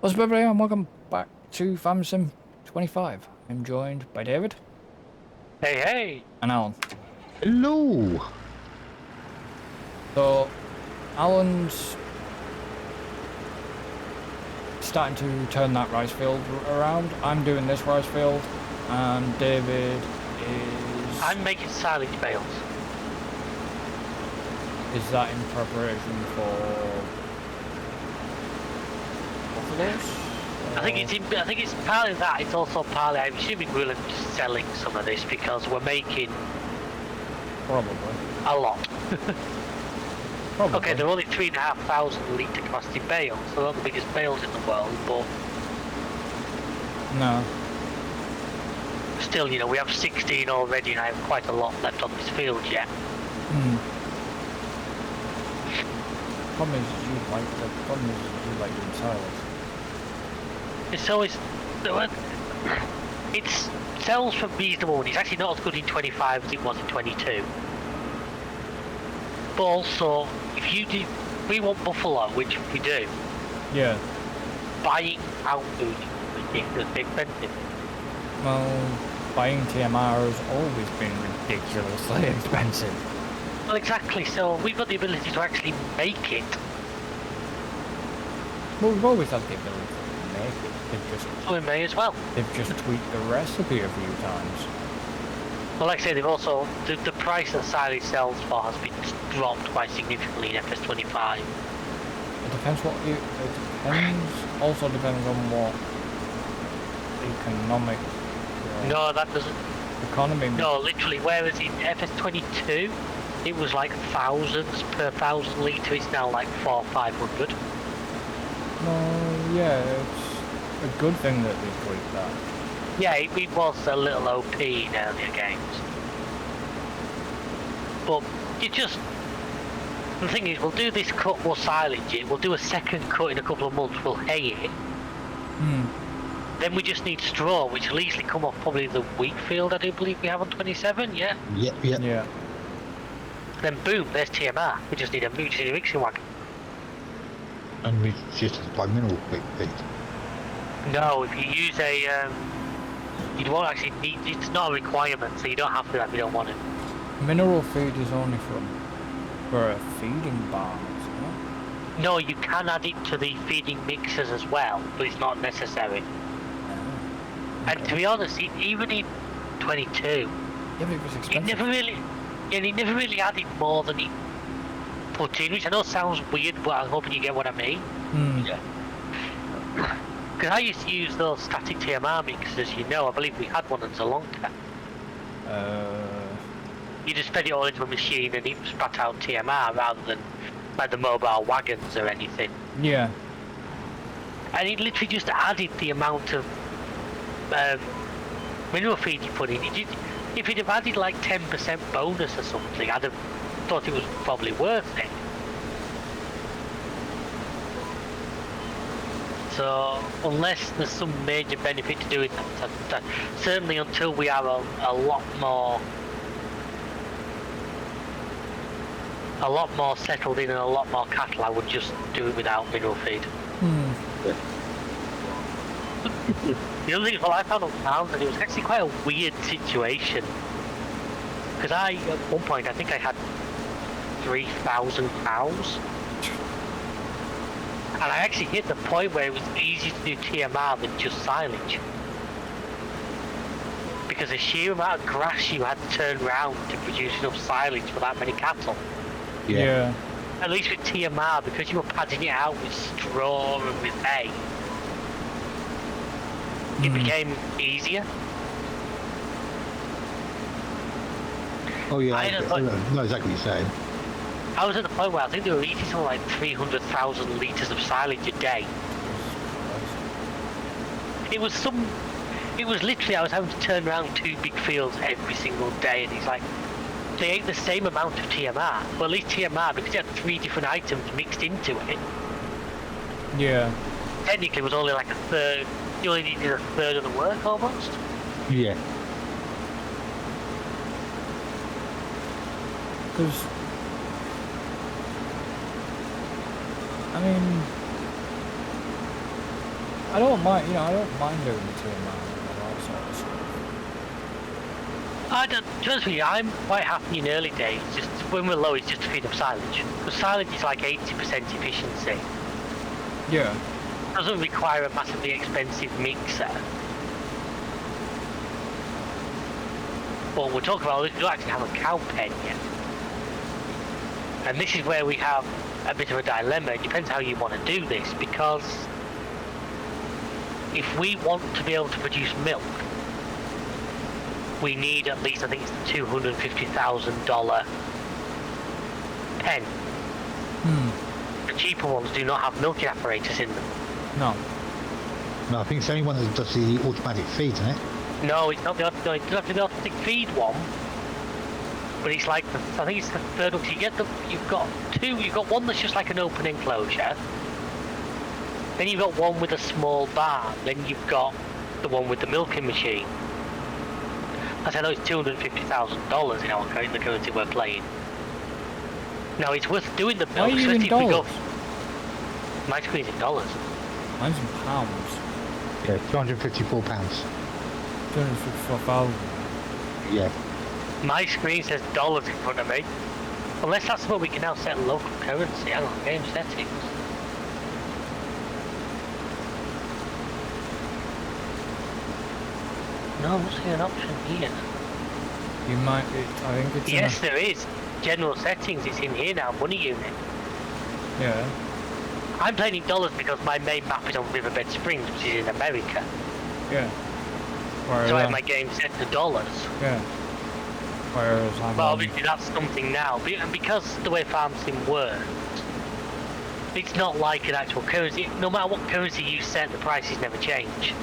What's up, everybody, and welcome back to Farm Sim 25. I'm joined by David. Hey, hey! And Alan. Hello! So, Alan's starting to turn that rice field around. I'm doing this rice field, and David is... I'm making silage bales. Is that in preparation for this? I think it's partly that. It's also partly, I'm assuming we're selling some of this because we're making Probably. a lot. Probably. Okay, they're only 3,500 litre capacity bales. They're not the biggest bales in the world, but No. still, you know, we have 16 already, and I have quite a lot left on this field yet. Problem is you like doing silage. It's always, it sells for reasonable money. It's actually not as good in 25 as it was in 22. But also, if we want buffalo, which we do, Yeah. buying cow food is ridiculously expensive. Well, buying TMR has always been ridiculously expensive. Well, exactly. So we've got the ability to actually make it. Well, we've always had the ability to make it. So we may as well. They've just tweaked the recipe a few times. Well, like I say, they've also the price that silage sells for has been dropped quite significantly in FS25. It depends what it depends. Also depends on what economic. No, that doesn't. Economy. No, literally. Whereas in FS22, it was like thousands per 1,000 litre. It's now like 400 or 500. Well, yeah, it's a good thing that they tweaked that. Yeah, it was a little OP in earlier games. But it just... The thing is, we'll do this cut, we'll silage it, we'll do a second cut in a couple of months, we'll hay it. Then we just need straw, which will easily come off probably the wheat field I do believe we have on 27, yeah? Yeah. Then boom, there's TMR. We just need a mixing wagon. And we just supply mineral feed. No, if you use a... you won't actually need... It's not a requirement, so you don't have to if you don't want it. Mineral feed is only for a feeding barn, isn't it? No, you can add it to the feeding mixers as well, but it's not necessary. And to be honest, even in 22, Yeah, but it was expensive. it never really added more than he put in, which I know sounds weird, but I'm hoping you get what I mean. Yeah. Because I used to use those static TMR mixers, you know, I believe we had one as a long time. You just fed it all into a machine and it spat out TMR rather than like the mobile wagons or anything. Yeah. And it literally just added the amount of mineral feed you put in. If it had added like 10% bonus or something, I'd have thought it was probably worth it. So unless there's some major benefit to doing that, certainly until we are a lot more settled in and a lot more cattle, I would just do it without mineral feed. The other thing is, well, I found on pounds, and it was actually quite a weird situation. Because at one point, I think I had 3,000 cows. And I actually hit the point where it was easier to do TMR than just silage. Because the sheer amount of grass you had to turn around to produce enough silage for that many cattle. Yeah. At least with TMR, because you were padding it out with straw and with hay, it became easier. Oh yeah, I know exactly what you're saying. I was at the point where I think they were eating something like 300,000 litres of silage a day. It was literally, I was having to turn around 2 big fields every single day, and it's like, they ate the same amount of TMR. Well, at least TMR, because it had 3 different items mixed into it. Yeah. Technically, it was only like a third. You only needed a third of the work, almost. Yeah. Because, I mean, I don't mind, I don't mind doing the 2 mile and all that sort of stuff. I don't, to be honest with you, I'm quite happy in early days, just when we're low, it's just to feed up silage. Because silage is like 80% efficiency. Yeah. It doesn't require a massively expensive mixer. But we're talking about, we don't actually have a cow pen yet. And this is where we have a bit of a dilemma. It depends how you want to do this, because if we want to be able to produce milk, we need at least, I think it's the $250,000 pen. The cheaper ones do not have milking apparatus in them. No. No, I think it's the only one that does the automatic feed, isn't it? No, it's not the automatic. It's not the automatic feed one. But it's like I think it's the third one. So you've got two. You've got one that's just like an open enclosure. Then you've got one with a small barn. Then you've got the one with the milking machine. As I know, it's $250,000 in the currency we're playing. Now it's worth doing the milk. Why are you in dollars? My screen's in dollars. Mine's in pounds. Yeah, £254. 254,000. Yeah. My screen says dollars in front of me. Unless that's where we can now set local currency. Hang on, game settings. No, I'm not seeing an option here. You might, I think it's Yes, there is. General settings, it's in here now, money unit. Yeah. I'm playing in dollars because my main map is on Riverbed Springs, which is in America. Yeah. So I have my game set to dollars. Yeah. Whereas I'm But obviously that's something now. And because the way farm sim works, it's not like an actual currency. No matter what currency you set, the prices never change.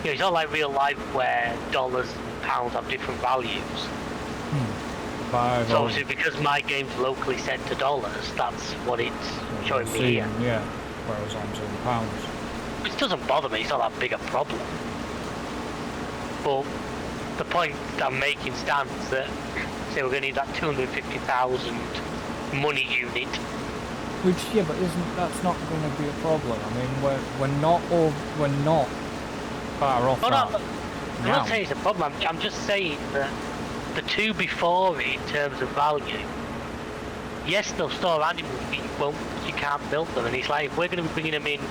It's not like real life where dollars and pounds have different values. So obviously because my game's locally set to dollars, that's what it's showing me here. Yeah, whereas I'm seeing pounds. Which doesn't bother me, it's not that big a problem. But the point I'm making stands that, say we're going to need that 250,000 money unit. Which, yeah, but that's not going to be a problem. I mean, we're not far off that. I'm not saying it's a problem, I'm just saying that the two before it in terms of value, yes, they'll store animals, but you can't milk them, and it's like, if we're going to be bringing them in,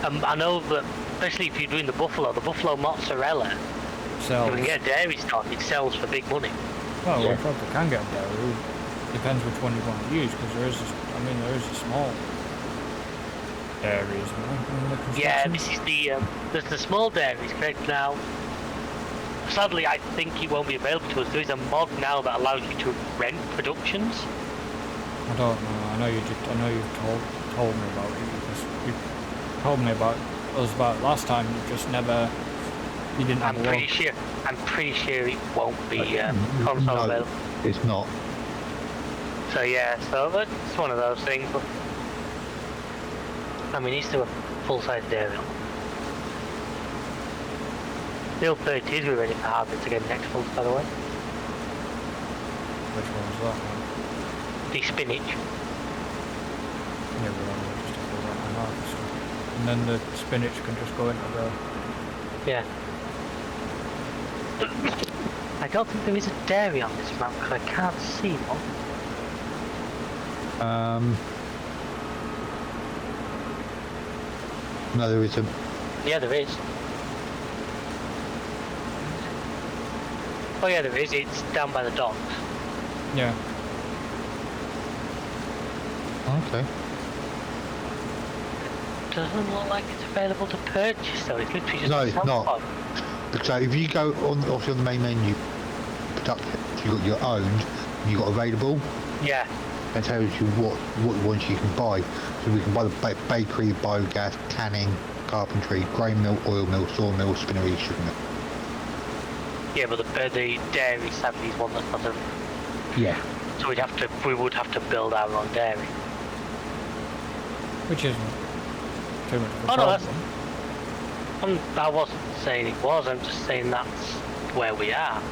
I know that, especially if you're doing the buffalo mozzarella, sells. you can get a dairy stock, it sells for big money. Well, we probably can get a dairy. Depends which one you want to use, because there is a small dairies. Yeah, this is there's the small dairies, correct now. Sadly, I think it won't be available to us. There is a mod now that allows you to rent productions. I don't know. I know you've told me about it, because you told me about us about it last time. You just never. You didn't have I'm pretty sure it won't be console available. It's not. So yeah, so it's one of those things. But I mean, he's still a full-size dairy. Still 30s, we're ready for harvest again next month, by the way. Which one's that one? The spinach. Yeah, we're only just have to run and harvest. And then the spinach can just go into the... Yeah. I don't think there is a dairy on this map because I can't see one. No, there isn't. Yeah, there is. Oh yeah, there is. It's down by the docks. Yeah. Okay. Doesn't look like it's available to purchase though. It's literally just No, a it's sell not. pod. So if you go obviously on the main menu, production, you got your owned, you got available. Yeah. It tells you what ones you can buy. So we can buy the bakery, biogas, canning, carpentry, grain mill, oil mill, sawmill, spinnery, sugar mill. Yeah, but the dairy sadly is one that's not a... Yeah. So we would have to build our own dairy. Which isn't too much of a Oh no, problem. I wasn't saying it was. I'm just saying that's where we are.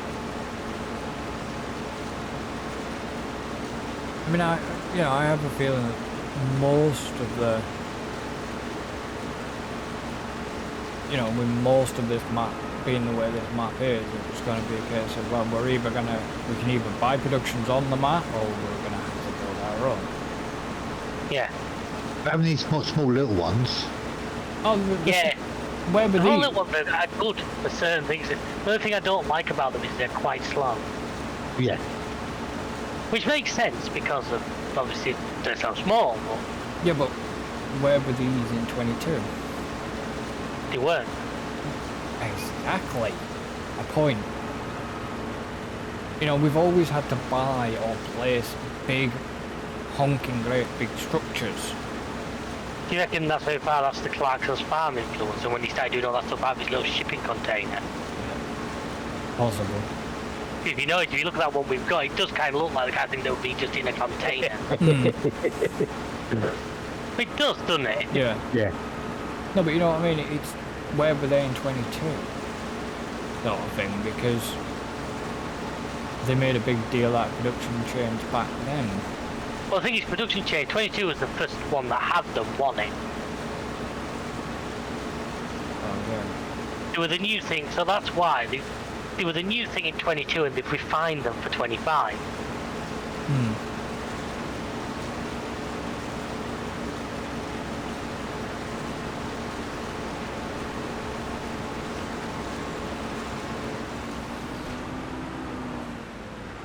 I mean, I have a feeling that most of the you know, with most of this map being the way this map is, it's going to be a case of, well, we can either buy productions on the map, or we're going to have to build our own. Yeah. Having these small little ones. Oh, Yeah. Where were The whole these? little ones are good for certain things. The only thing I don't like about them is they're quite slow. Yeah. Which makes sense because of, obviously, they're so small, but Yeah, but where were these in 22? they weren't. Exactly. A point. You know, we've always had to buy or place big, honking great big structures. Do you reckon that's how far that's the Clarkson's farm influence, and when he started doing all that stuff out of his little shipping container? Possible. If you notice, if you look at that one we've got, it does kind of look like the kind of thing that would be just in a container. It does, doesn't it? Yeah. Yeah. No, but you know what I mean? It's where were they in 22? Sort of thing, because they made a big deal out of production change back then. Well, the thing is, production change, 22 was the first one that had them, wasn't it? Oh, yeah. They were the new thing, so that's why. They were the new thing in 22 and they've refined them for 25.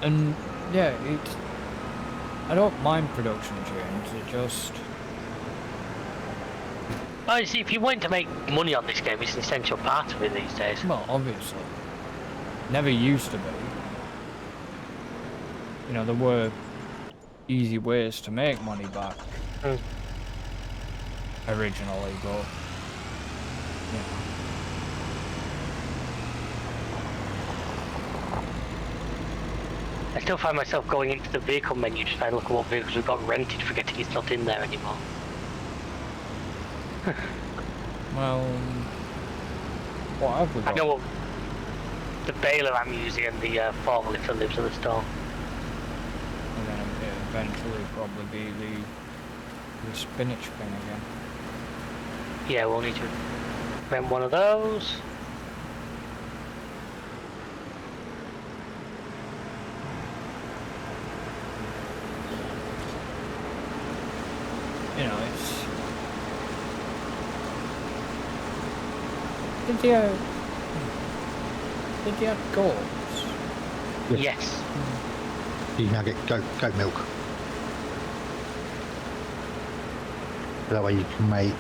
And yeah, I don't mind production change, it just... Oh, you see, if you want to make money on this game, it's an essential part of it these days. Well, obviously. Never used to be. You know, there were easy ways to make money back. Originally, but... You know. I still find myself going into the vehicle menu to try and look at what vehicles we've got rented, forgetting it's not in there anymore. Well... What have we got? I know what the baler I'm using and the forklift that lives in the store. And then it'll eventually probably be the spinach thing again. Yeah, we'll need to rent one of those. You know, it's... Did you have goats? Yes. You can now get goat milk. That way you can make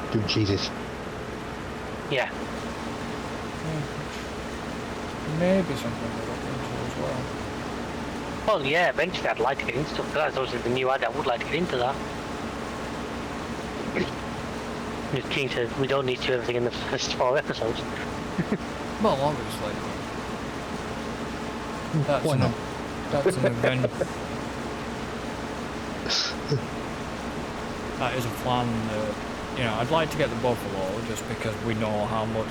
different cheeses. Yeah. Maybe something to look into as well. Well, yeah, eventually I'd like to get into stuff. That's obviously the new ad. I would like to get into that. Just keen to. We don't need to do everything in the first 4 episodes. Well, obviously. That's Why not? That's an event. That is a plan that, you know, I'd like to get the buffalo just because we know how much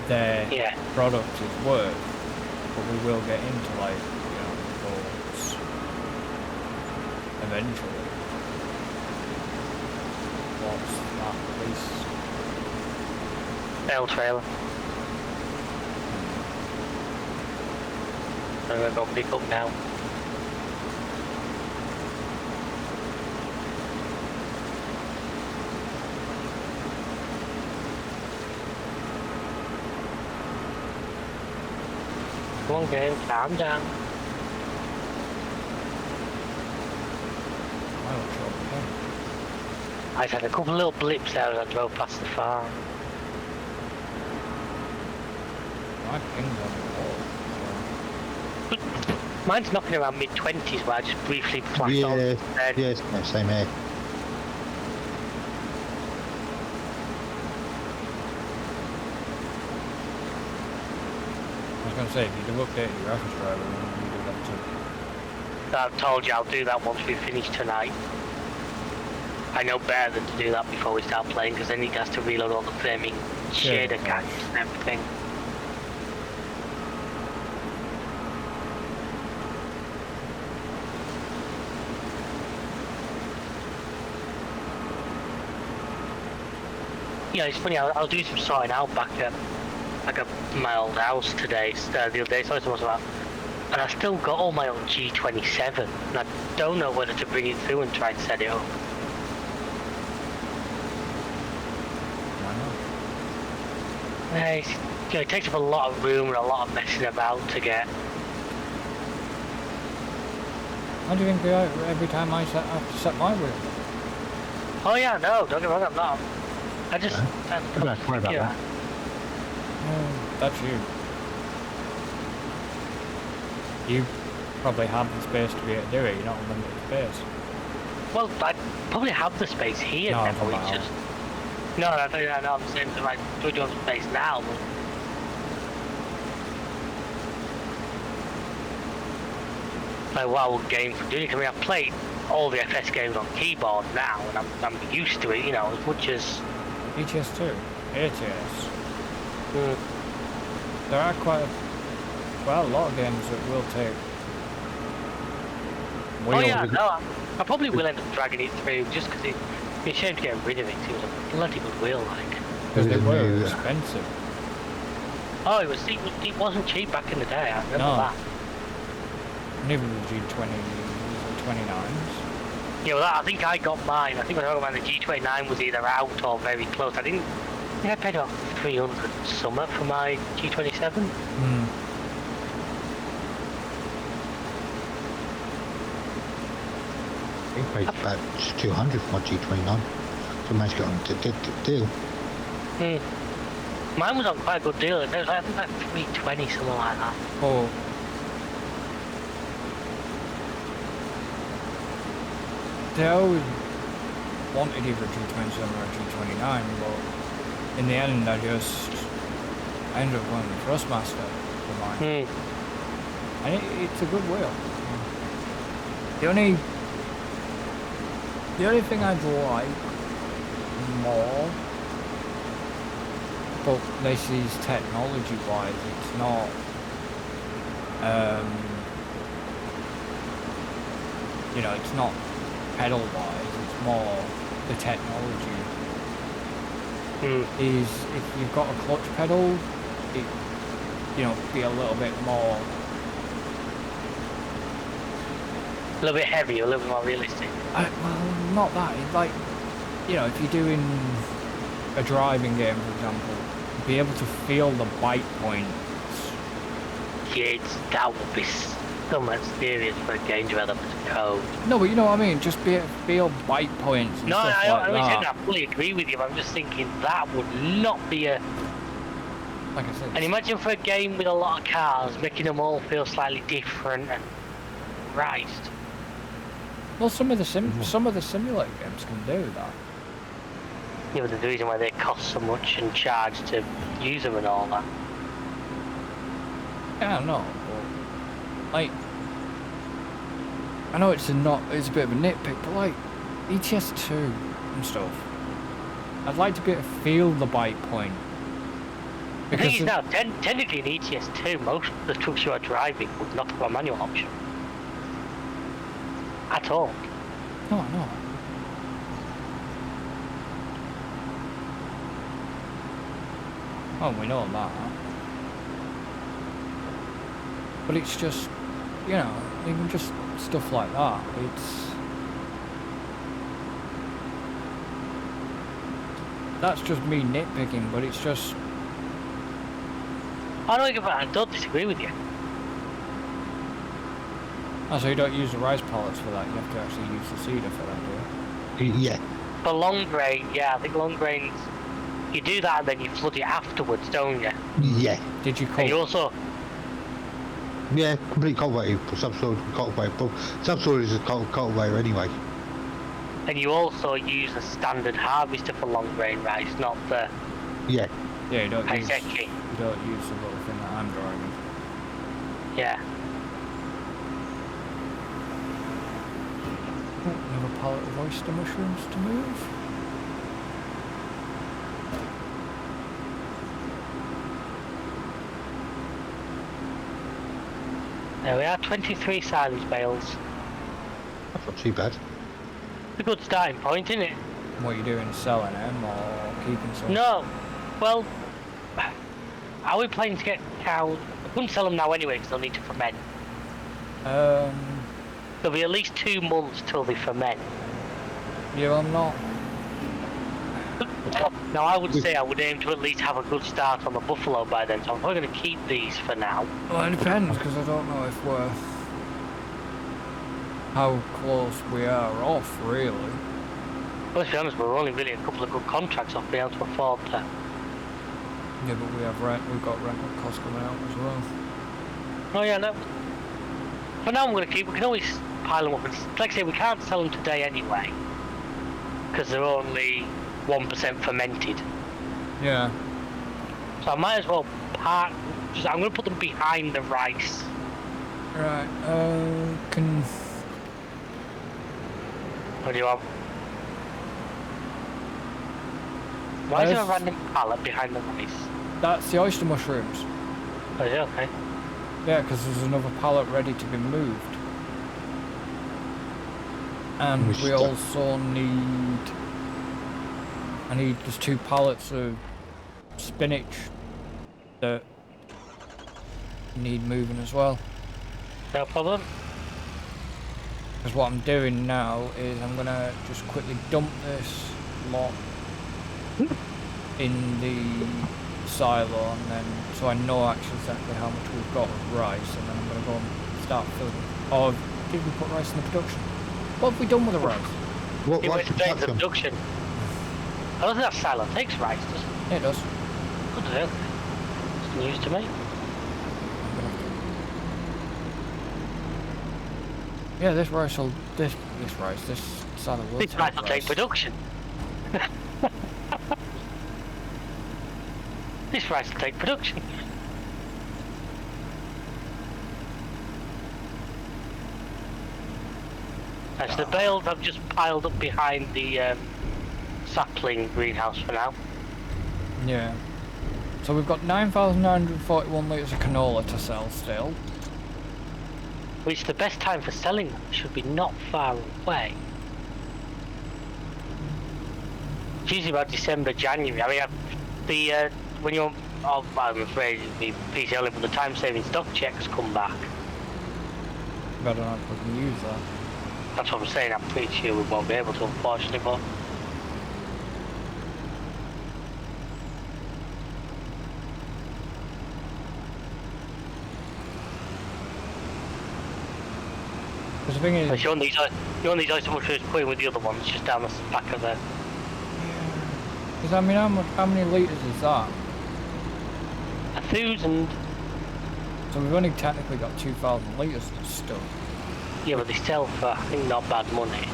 their product is worth, but we will get into, like, you know, goats eventually. What's that place? L trailer. I'm gonna go pick up now. Come on, game, calm down. I'm not sure. I had a couple of little blips there as I drove past the farm. My ping's on the wall. Mine's knocking around mid-20s where I just briefly flashed on. Yeah, same here. I was going to say, if you do update your graphics driver, then you do that too. I've told you I'll do that once we finish tonight. I know better than to do that before we start playing, because then he has to reload all the framing shader guides and everything. Yeah, it's funny. I was doing some sorting out back at my old house today, the other day. So about, and I still got all my old G27, and I don't know whether to bring it through and try and set it up. Why It's, it takes up a lot of room and a lot of messing about to get. How do you think every time I have to set my wheel? Oh yeah, no, don't get me wrong, I'm not. I just... I'm going to have to worry about that. That's you. You probably have the space to be able to do it, you're not limited space. Well, I probably have the space here No, now, for it's just... No, I know, I'm saying that I do have the space now, but... Like what I would gain from doing it. I mean, I've played all the FS games on keyboard now, and I'm used to it, you know, as much as... ETS2, ATS. There are quite a lot of games that will take wheel. Oh yeah, no, I probably will end up dragging it through just because it'd be a shame to get rid of it. It was a bloody good wheel, like. Because they were expensive. Oh, it wasn't cheap back in the day. I remember that. Neither the G29s. Yeah, well, I think I got mine. I think when I got mine, the G29 was either out or very close. I think I paid about 300 something for my G27. I paid about 200 for my G29. So I managed to get on the deal. Mine was on quite a good deal. It was like 320, something like that. Oh. They always wanted either a G27 or a G29, but in the end I ended up going with Thrustmaster for mine. And it's a good wheel. The only thing I'd like more, but this is technology wise, it's not it's not pedal wise, it's more the technology. Is if you've got a clutch pedal, it be a little bit more, a little bit heavier, a little bit more realistic. Well, not that. It's like, if you're doing a driving game, for example, be able to feel the bite points. Yeah, that would be so much serious for a game developer's code. No, but you know what I mean. Just be able to feel bite points. And stuff like that. I fully agree with you. But I'm just thinking that would not be a. Like I said. And imagine for a game with a lot of cars, making them all feel slightly different and Christ. Well, some of the simulator games can do that. Yeah, but the reason why they cost so much and charge to use them and all that. Yeah, I know, but like, I know it's a bit of a nitpick, but like ETS2 and stuff, I'd like to be able to feel the bite point. The thing is now, technically in ETS2, most of the trucks you are driving would not have a manual option. At all. No, no. Oh, we know that. But it's just, even just stuff like that. That's just me nitpicking, but it's just. I don't disagree with you. Oh, so you don't use the rice pallets for that, you have to actually use the cedar for that, do you? Yeah. For long grain, yeah, I think long grains, you do that and then you flood it afterwards, don't you? Yeah. Did you And you also... Yeah, complete cultivated, subsoil cultivated, but subsoil is a cultivator anyway. And you also use a standard harvester for long grain rice, not the... Yeah. Yeah, you don't use the Kaiseki. little thing that I'm driving. Yeah. Another pallet of oyster mushrooms to move. There we are, 23 silage bales. That's not too bad. It's a good starting point, isn't it? What are you doing, selling them or keeping some? No. Well, are we planning to get cows? I couldn't sell them now anyway because they'll need to ferment. There'll be at least 2 months till they ferment. Yeah, I'm not. Now I would say I would aim to at least have a good start on the buffalo by then, so I'm probably going to keep these for now. Well, it depends, because I don't know if we're... how close we are off, really. Well, let's be honest, we're only really a couple of good contracts off being able to afford to. Yeah, but we have we've got rental costs coming out as well. Oh yeah, no. For now I'm going to keep, we can always pile them up, and like I say, we can't sell them today anyway, because they're only 1% fermented. Yeah. So I might as well I'm going to put them behind the rice. Right, What do you want? Why is there a random pallet behind the rice? That's the oyster mushrooms. Oh yeah, okay. Yeah, because there's another pallet ready to be moved. And we also need... there's 2 pallets of spinach that need moving as well. No problem. Because what I'm doing now is I'm going to just quickly dump this lot in the silo, and then so I know actually exactly how much we've got of rice, and then I'm going to go and start filling. Or did we put rice in the production? What have we done with the rice? What It went straight to the production? production. I don't think that silo takes rice, does it? Yeah, it does. Good to know. It's news to me. Yeah, this rice will this silo will This rice will take production. This rice will take production. As the bales I've just piled up behind the sapling greenhouse for now. Yeah. So we've got 9,941 litres of canola to sell still. Which the best time for selling them should be not far away. It's usually about December, January. I mean, when you're, I'm afraid it'd be PC only, but the time-saving stock checks come back. I don't know if we can use that. That's what I'm saying. I'm pretty sure we won't be able to, unfortunately, but. Because the thing is... You want these oyster mushrooms put in with the other ones, just down the back of the... Because I mean, how many litres is that? 1,000. So we've only technically got 2,000 litres of stuff. Yeah, but they sell for, I think, not bad money.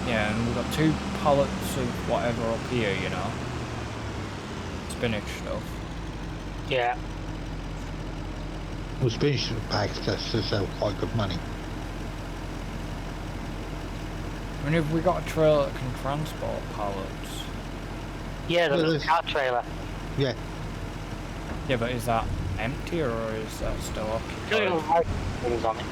Yeah, and we've got 2 pallets of whatever up here, you know. Spinach stuff. Yeah. Well, spinach bags to sell quite good money. I mean, if we got a trailer that can transport pallets... Yeah, the little car trailer. Yeah. Yeah, but is that empty or is that still occupied? Things on it.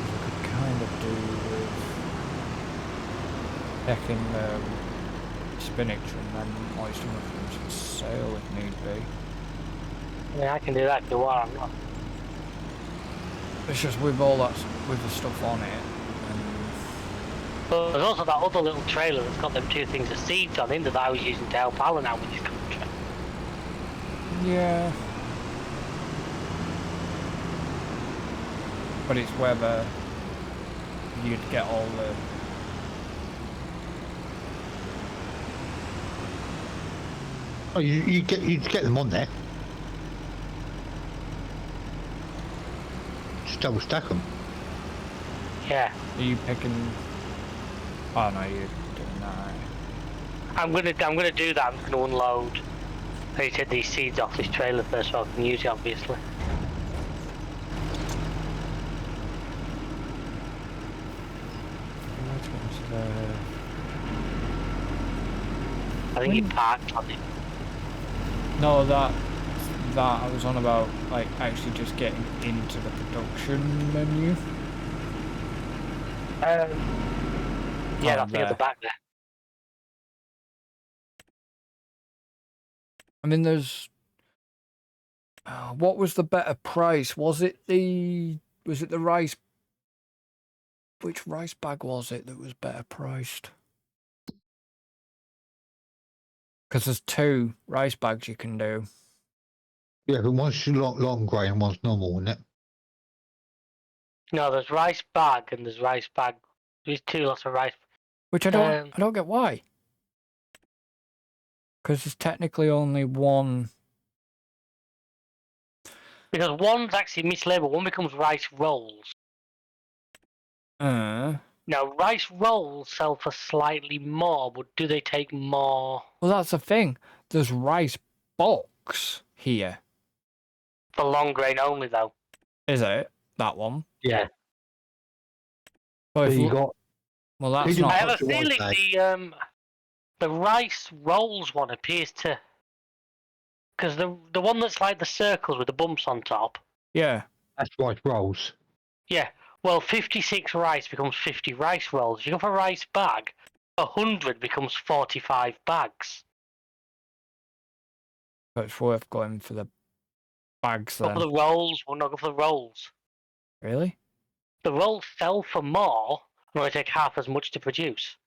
We could kind of do with checking spinach and then oyster mushrooms and sail if need be. Yeah, I can do that if you want. I'm not. It's just with all that, with the stuff on it. But there's also that other little trailer that's got them 2 things of seeds on in that I was using to help Alan out with his contract. Yeah. But it's whether you'd get all the... Oh, you'd get them on there. Just double stack them. Yeah. Are you picking... Oh no, you're doing that. I'm gonna do that. I'm just gonna unload. I need to take these seeds off this trailer first so I can use it, obviously. I think he parked on it. No, that. I was on about like actually just getting into the production menu. Yeah, that's at the back there. I mean, there's. What was the better price? Was it the rice? Which rice bag was it that was better priced? Because there's 2 rice bags you can do. Yeah, but one's long grey and one's normal, isn't it? No, there's rice bag and there's rice bag. There's 2 lots of rice. Which I don't get why. Because there's technically only one. Because one's actually mislabeled. One becomes rice rolls. Now, rice rolls sell for slightly more, but do they take more? Well, that's the thing. There's rice box here. For long grain only, though. Is it? That one? Yeah. So if you got. Well, that's not. I have a feeling the rice rolls one appears to. Because the one that's like the circles with the bumps on top. Yeah. That's rice rolls. Yeah. Well, 56 rice becomes 50 rice rolls. If you go for a rice bag, 100 becomes 45 bags. But it's worth going for the bags then. Go for the rolls. We'll not go for the rolls. Really? The rolls sell for more and only take half as much to produce.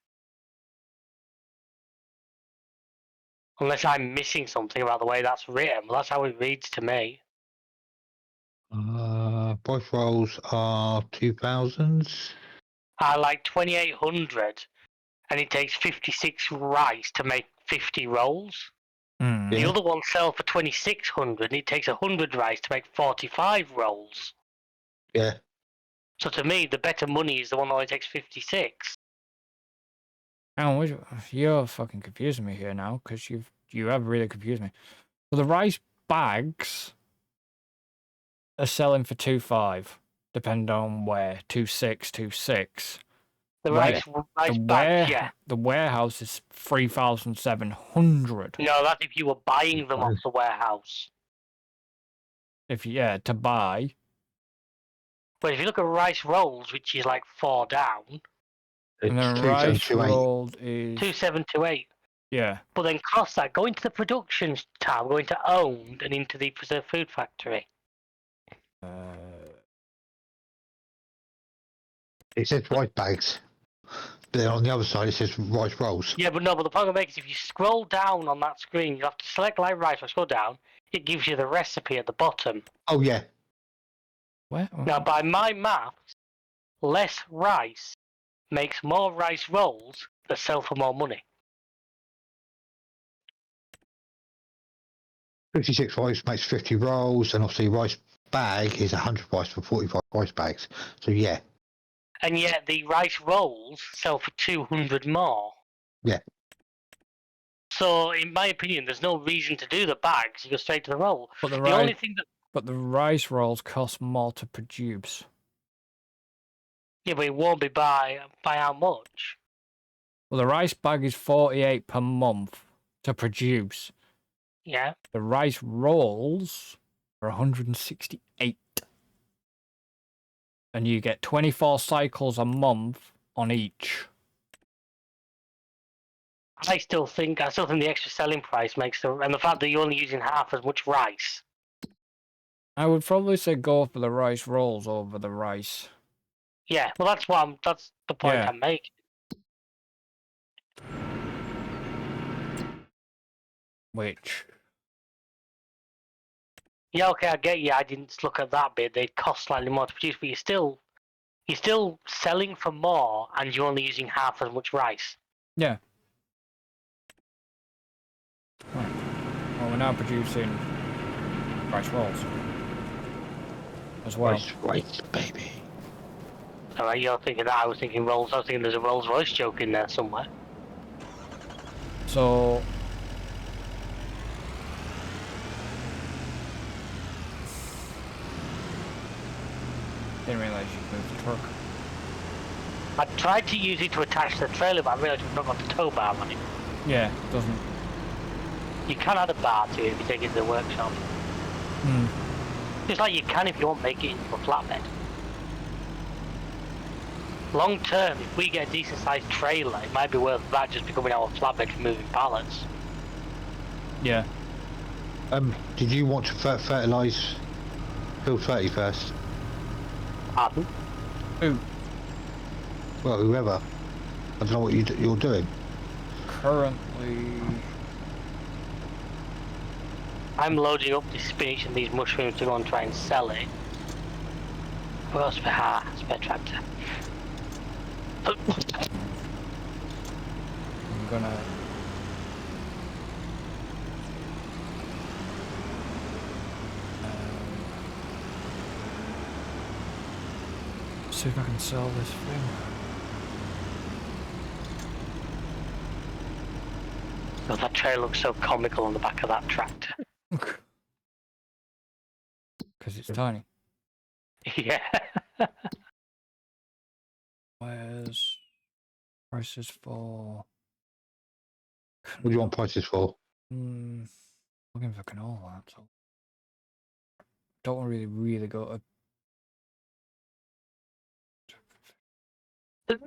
Unless I'm missing something about the way that's written. Well, that's how it reads to me. Rice rolls are 2000s. I like 2800, and it takes 56 rice to make 50 rolls. The other one sell for 2600, and it takes 100 rice to make 45 rolls. Yeah. So to me, the better money is the one that only takes 56. Oh, you're fucking confusing me here now, because you have really confused me. So the rice bags are selling for 2.5, depending on where. 2.6, 2.6. The rice bags, yeah. The warehouse is 3,700. No, that's if you were buying them off the warehouse. To buy. But if you look at rice rolls, which is like 4 down. And then rice rolled is 2728. Yeah. But then cost that, go into the production tab, go into owned and into the preserved food factory. It says rice bags. Then on the other side it says rice rolls. Yeah, but the point I make is if you scroll down on that screen, you have to select like rice, or scroll down, it gives you the recipe at the bottom. Oh yeah. Where? Now by my maths, less rice makes more rice rolls that sell for more money. 56 rice makes 50 rolls, and obviously rice bag is 100 rice for 45 rice bags. So yeah. And yet the rice rolls sell for 200 more. Yeah. So in my opinion, there's no reason to do the bags. You go straight to the roll. But But the rice rolls cost more to produce. Yeah, but it won't be by how much? Well, the rice bag is 48 per month to produce. Yeah. The rice rolls are 168. And you get 24 cycles a month on each. I still think the extra selling price makes and the fact that you're only using half as much rice. I would probably say go for the rice rolls over the rice. Yeah, well that's the point I'm making. Which? Yeah, okay, I get you. I didn't look at that bit. They cost slightly more to produce, but you're still selling for more, and you're only using half as much rice. Yeah. Right. Well, we're now producing rice rolls as well. Rice, baby. Alright, you're thinking that. I was thinking rolls. I was thinking there's a Rolls Royce joke in there somewhere. So. Didn't realise you moved the truck. I tried to use it to attach the trailer, but I realised we've not got the tow bar on it. Yeah, it doesn't. You can add a bar to it if you take it to the workshop. Just like you can if you want to make it into a flatbed. Long term, if we get a decent sized trailer, it might be worth that just becoming our flatbed for moving pallets. Yeah. Did you want to fertilise field 30 first? Pardon? Who? Well, whoever. I don't know what you're doing. Currently... I'm loading up this spinach and these mushrooms to go and try and sell it. I've got a spare tractor. I'm gonna... see if I can sell this thing. Oh, that trailer looks so comical on the back of that tractor. Because it's tiny. Yeah. Where's prices for... What do you want prices for? looking for canola, that's all. Don't really go to...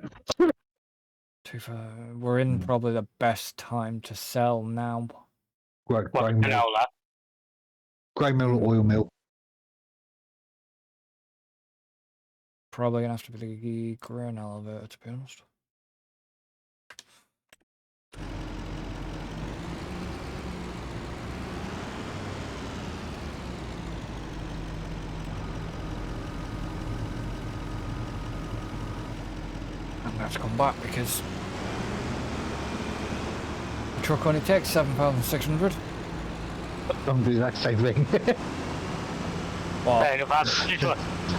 We're in probably the best time to sell now. Grain mill. Canola. Grain mill or oil mill? Probably gonna have to be the grain elevator, to be honest. I'm gonna have to come back because the truck only takes 7,600. I'm doing that same thing. Well, Fair enough.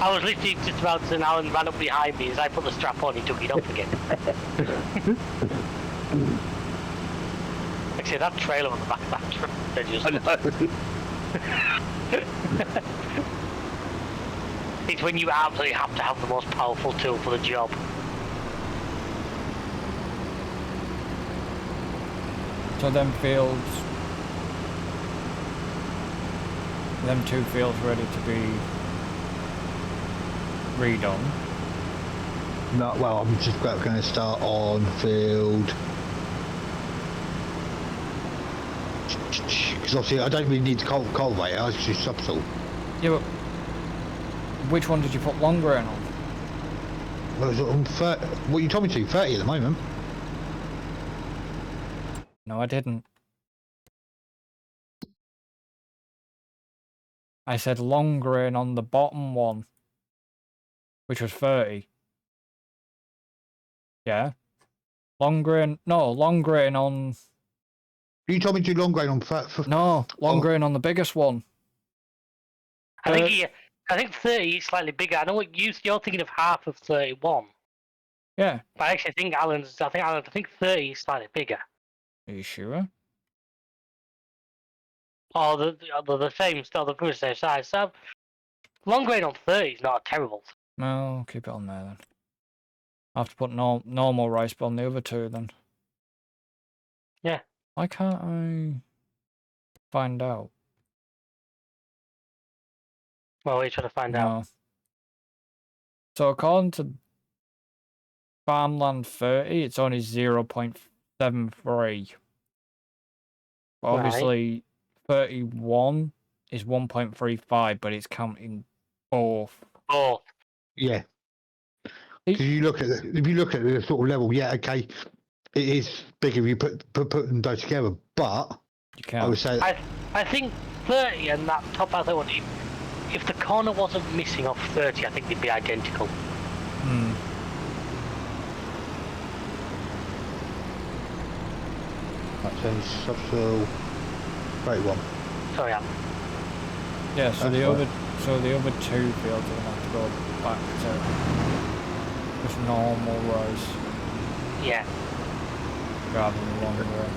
I was literally just about to, and Alan ran up behind me as I put the strap on, he took it off again. Actually, that trailer on the back of that truck, they're just... It's when you absolutely have to have the most powerful tool for the job. so them two fields ready to be redone. No, well, I'm just going to start on field. Because obviously I don't really need the cultivator, I just subsoil. Yeah, but which one did you put long grain on? Well, what you told me to, 30 at the moment. No, I didn't. I said long grain on the bottom one, which was 30. Yeah. Long grain on... You told me to do long grain on... No, long grain on the biggest one. I think 30 is slightly bigger. I know what you're thinking of half of 31. Yeah. But I actually think I think 30 is slightly bigger. Are you sure? Or the same, still the pretty same size. So long grain on 30 is not terrible. No, keep it on there then. I have to put normal rice on the other two then. Yeah. Why can't I find out? Well, what are you trying to find out? So according to Farmland 30, it's only 0.73. Obviously, 31 is 1.35, but it's counting both. Oh. Yeah. Because if you look at the sort of level, yeah, okay, it is big if you put them both together, but you can't. I would say I think 30 and that top other one, if the corner wasn't missing off 30, I think they'd be identical. That's a subsoil 31. So yeah. Yeah, so the other two fields are gonna have to go back to just normal rice. Yeah. Rather than long grain.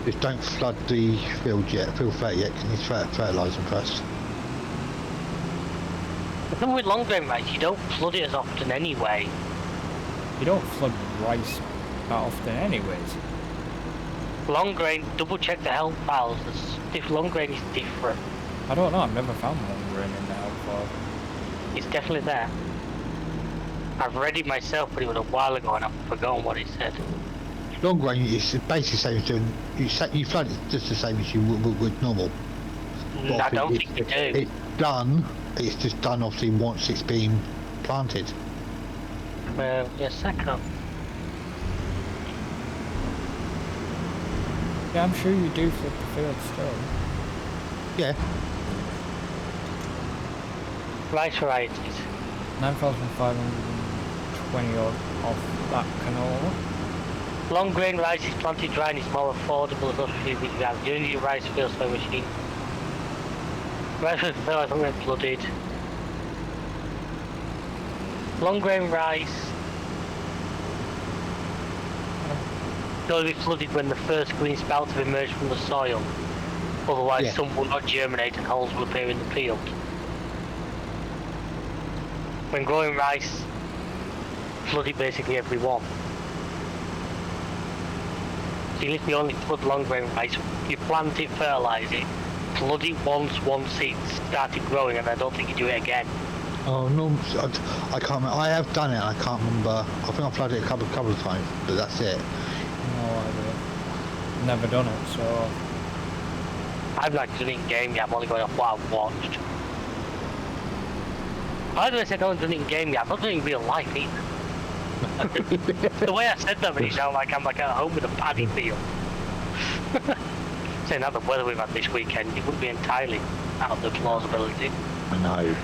Just don't flood the field yet, field 30 yet, because you need to fertilise them first. The thing with long grain rice, you don't flood it as often anyway. You don't flood rice that often anyways. Long grain, double check the health files. Long grain is different. I I don't know, I've never found one grain in there before. It's definitely there. I've read it myself, but it was a while ago and I've forgotten what it said. Long grain is basically the same as doing, you flood it just the same as you would normal. I don't think you do. It's done, it's just done obviously once it's been planted. Yes, I can. Yeah, I'm sure you do flip the field still. Yeah. Rice varieties. 9,520 odd off that canola. Long grain rice is planted dry and is more affordable as other food that you have. During your rice fields by machine. Rice fields feel like I'm flooded. Long grain rice will be flooded when the first green sprouts have emerged from the soil. Otherwise, some will not germinate and holes will appear in the field. When growing rice, flood it basically every one. So you literally only flood long grain rice. You plant it, fertilise it, flood it once it's started growing, and I don't think you do it again. Oh no, I can't remember. I have done it, I can't remember. I think I've flooded it a couple of times, but that's it. No idea. Never done it, so... I've not done it in game yet, I'm only going off what I've watched. I don't say I haven't done it in game yet, I've not done it in real life either. The way I said that made it sound like I'm like at home with a paddy field. Saying that the weather we've had this weekend, it wouldn't be entirely out of the plausibility. I know.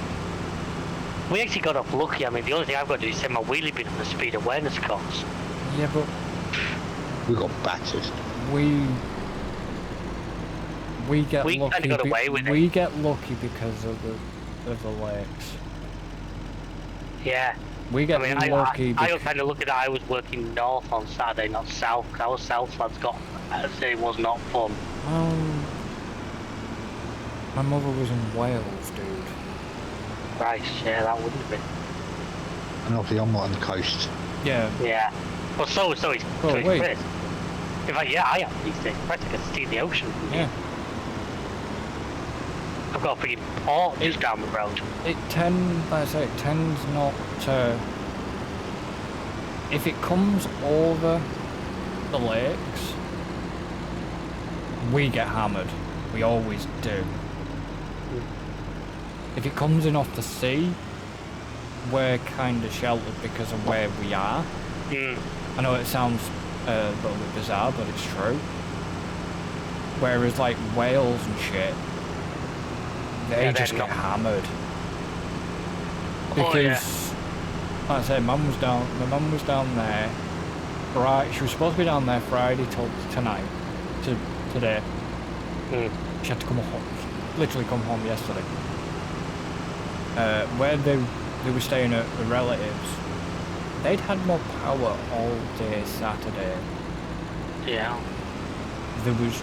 We actually got off lucky. I mean, the only thing I've got to do is send my wheelie bin on the speed awareness course. Yeah, but... We got battered. We get lucky. Kind of got away with we it. get lucky because of the lakes. Yeah. We get lucky. I got kind of lucky that I was working north on Saturday, not south. Our south lads got. I'd say it was not fun. My mother was in Wales, dude. Right, yeah, that wouldn't have been. And obviously I'm on the coast. Yeah. Yeah. Well, so is wait. Chris. In fact, yeah, I am these days. Chris, I can see the ocean. Yeah. I've got a freaking port just down the road. It tends not to... If it comes over the lakes, we get hammered. We always do. If it comes in off the sea, we're kind of sheltered because of where we are. I know it sounds a little bit bizarre, but it's true. Whereas like Wales and shit, they just get hammered. Because, like I said, my mum was down there, right, she was supposed to be down there Friday till today. She had to come home, literally come home yesterday. Where they were staying at the relatives, they'd had more power all day Saturday. Yeah. There was,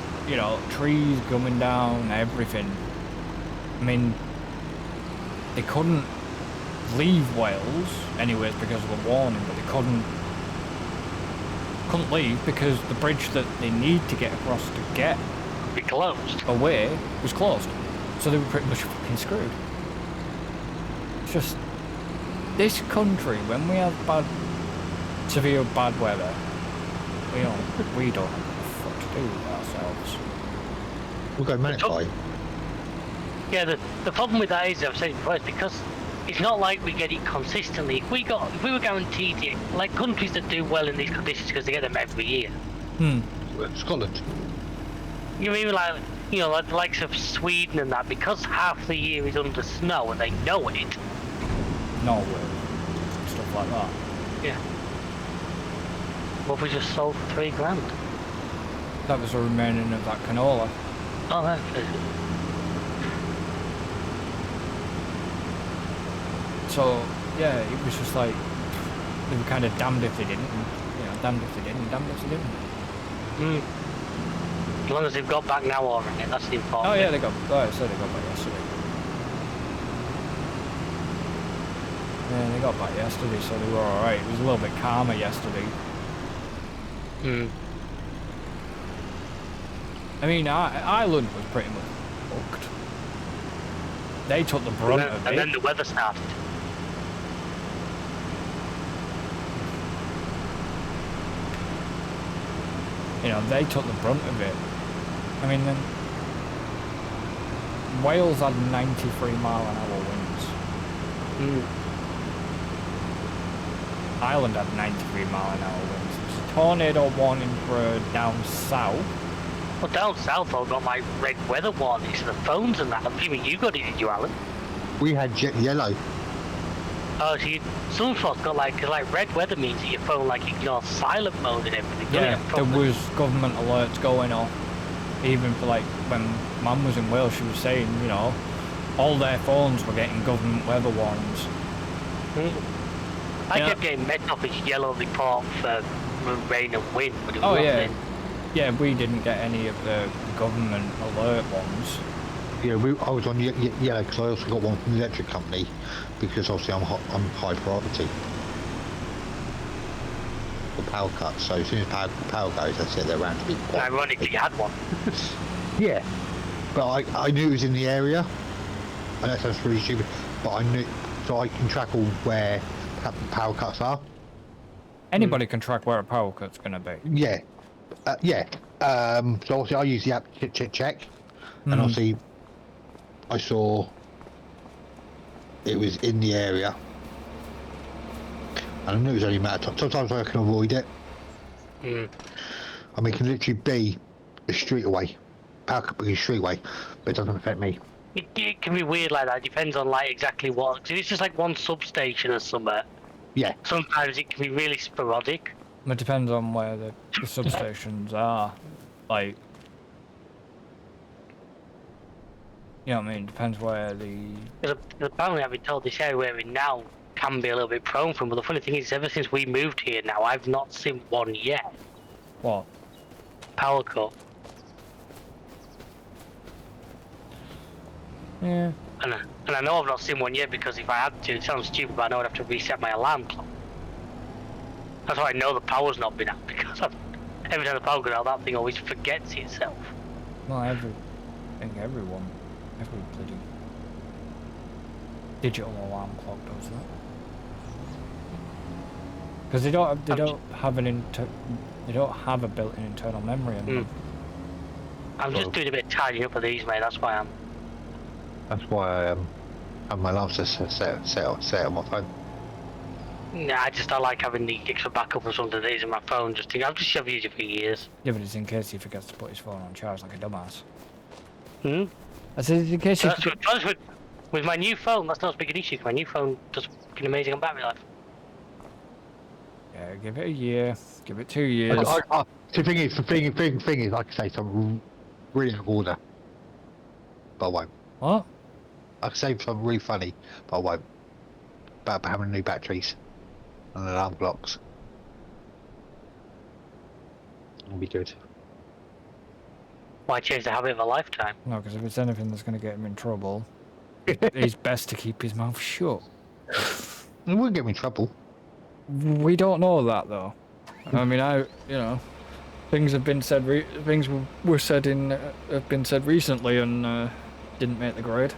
trees coming down, everything. I mean, they couldn't leave Wales anyways because of the warning, but they couldn't leave because the bridge that they need to get across to get be closed away was closed. So they were pretty much fucking screwed. It's just, this country, when we have severe bad weather, we don't know what the fuck to do with ourselves. We'll go magnify. Yeah, the problem with that is, I've said it before, is because it's not like we get it consistently. If we were guaranteed it, like countries that do well in these conditions because they get them every year. Scotland. You mean like, like the likes of Sweden and that, because half the year is under snow and they know it. Norway, stuff like that. Yeah. What we just sold for $3,000? That was the remaining of that canola. Oh, that's it. So, yeah, it was just like, they were kind of damned if they didn't, damned if they didn't, damned if they didn't. As long as they've got back now already, that's the important thing. Yeah, they got back yesterday. Yeah, they got back yesterday, so they were alright. It was a little bit calmer yesterday. I mean, Ireland was pretty much fucked. They took the brunt of it. And then the weather started. You know, they took the brunt of it. I mean, then Wales had 93-mile-an-hour winds. Ireland had 93-mile-an-hour winds. There's a tornado warning for down south. Well, down south, I've got my red weather warnings to the phones and that. I'm assuming you got it, did you, Alan? We had yellow. Oh, so some folks got like red weather means that your phone like ignores silent mode and everything. Yeah, there was government alerts going off. Even for like when Mum was in Wales, she was saying, you know, all their phones were getting government weather warnings. I kept getting Met Office yellow report for rain and wind, but it was yeah. Yeah, we didn't get any of the government alert ones. Yeah, I was on yellow because I also got one from the electric company because obviously I'm high priority for power cuts. So as soon as power goes, they said they're around to be quiet. Ironically, you had one. Yeah, but I knew it was in the area. I know it sounds really stupid, but I knew, so I can track all where power cuts are. Anybody can track where a power cut's going to be. Yeah, yeah. So obviously I use the app to check, and obviously I saw it was in the area, and I knew it was only a matter of time. Sometimes I can avoid it. I mean, it can literally be a street away, power cut be a street away, but it doesn't affect me. It can be weird like that. It depends on like exactly what. Cause if it's just like one substation or something. Yeah. Sometimes it can be really sporadic. It depends on where the substations are. Like, you know what I mean? Depends where the. Because apparently I've been told this area we're in now can be a little bit prone from. But the funny thing is, ever since we moved here now, I've not seen one yet. What? Power cut. Yeah. And I know I've not seen one yet because if I had to, it sounds stupid, but I know I'd have to reset my alarm clock. That's why I know the power's not been out, because every time the power goes out, that thing always forgets itself. Well, every bloody digital alarm clock does that. Because they don't have a built-in internal memory in them. I'm just doing a bit of tidying up of these, mate. That's why I'm. That's why I have my alarm set on my phone. Nah, I like having the extra backup or something that is in my phone. I've just used it for years. Yeah, but it's in case he forgets to put his phone on charge like a dumbass. I said it's in case he. With my new phone, that's not a big issue. My new phone does fucking amazing on battery life. Yeah, give it a year. Give it 2 years. The thing is, like I say, something really out of order, but I won't. What? I could say something really funny, but I won't. About having new batteries and alarm clocks. It'll be good. Why change the habit of a lifetime? No, because if it's anything that's going to get him in trouble, it's best to keep his mouth shut. It wouldn't get me in trouble. We don't know that though. I mean, things have been said. Things were said have been said recently and didn't make the grade.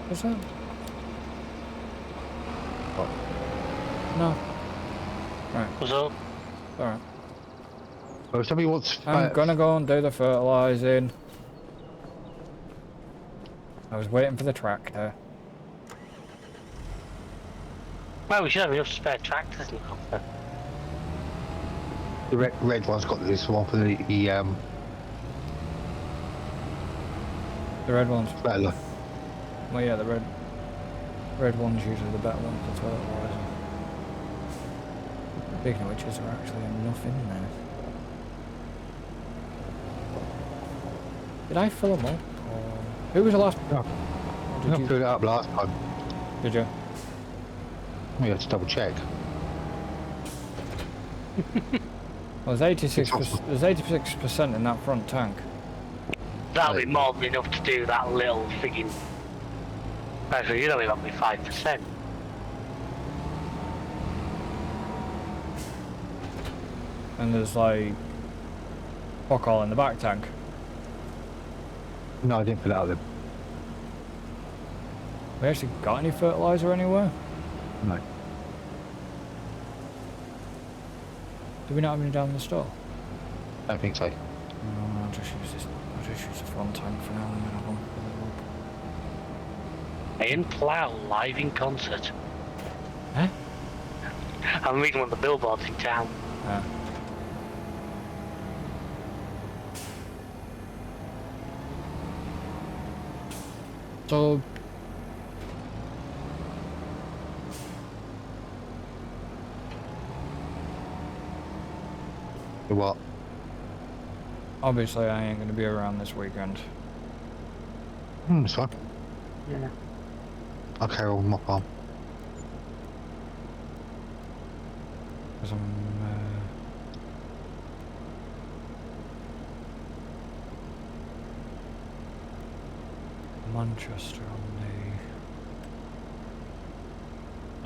What's that? What? No. Right. What's up? Alright. So if somebody wants... I'm gonna go and do the fertilising. I was waiting for the tractor. Well, we should have enough spare tractors now. The red one's got this one for the red one's better. well, yeah, the red one's usually the better one for fertiliser. Speaking of which, is there actually enough in there? Did I fill them up? Or... Who was the last? No. I filled it up last time. Did you? We had to double check. Well, there's 86% in that front tank. That'll be more than enough to do that little friggin'... Actually, you'd only got me 5%. And there's like fuck all in the back tank. No, I didn't put it out there. We actually got any fertilizer anywhere? No. Do we not have any down in the store? I don't think so. No, I'll just use this. I'll just use the front tank for now and then I'll Iron Plough live in concert. Huh? I'm reading one of the billboards in town. So What? obviously I ain't gonna be around this weekend. That's fine. Yeah. I'll carry on with my farm. Because I'm Manchester on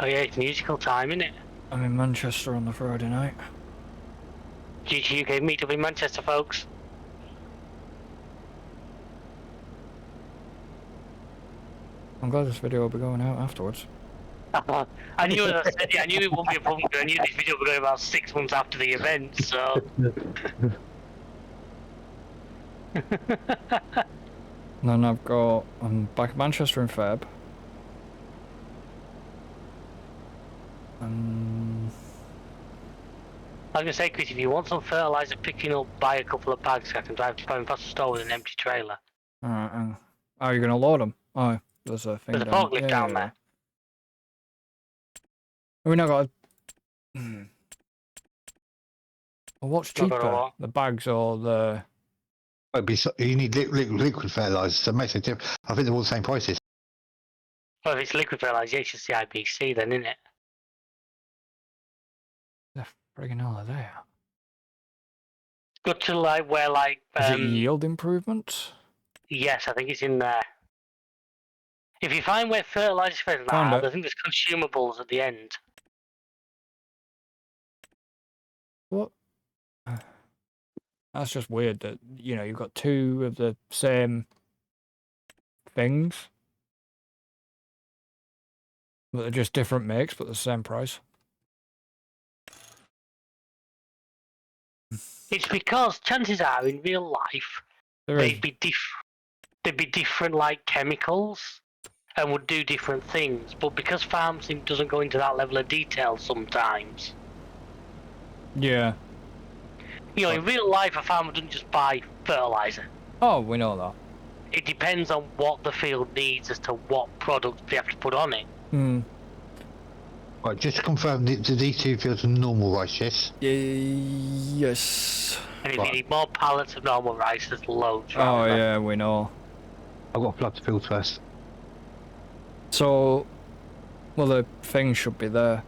Oh yeah, it's musical time, isn't it? I'm in Manchester on the Friday night. GametimeUK meet up in Manchester, folks. I'm glad this video will be going out afterwards. I knew, as I said, I knew it wouldn't be a problem. I knew this video would go about 6 months after the event, so. And then I'm back in Manchester in Feb. I was going to say, Chris, if you want some fertiliser picking up, buy a couple of bags. I can drive to Pantai past the store with an empty trailer. Alright, oh, you're gonna load them? Oh, there's a thing There's a down forklift down there. We now got well, what's Not got a cheaper? what? The bags or the... You need liquid fertiliser, so it makes a difference. I think they're all the same prices. Well, if it's liquid fertiliser, it's just the IBC then, isn't it? The friggin' hell are they at? Good to like where like... Is it yield improvements? Yes, I think it's in there. If you find where fertiliser is, Found it. I think there's consumables at the end. What? That's just weird that, you know, you've got two of the same things. But they're just different makes, but the same price. It's because chances are in real life they'd be different like chemicals and would do different things. But because farm sim doesn't go into that level of detail sometimes. Yeah. You know, in real life a farmer doesn't just buy fertiliser. Oh, we know that. It depends on what the field needs as to what product they have to put on it. Right, just to confirm, these two fields are normal rice, yes? Yes. And if you need more pallets of normal rice, there's loads. Oh yeah, we know. I've got to flood the field first. So, well, the thing should be there.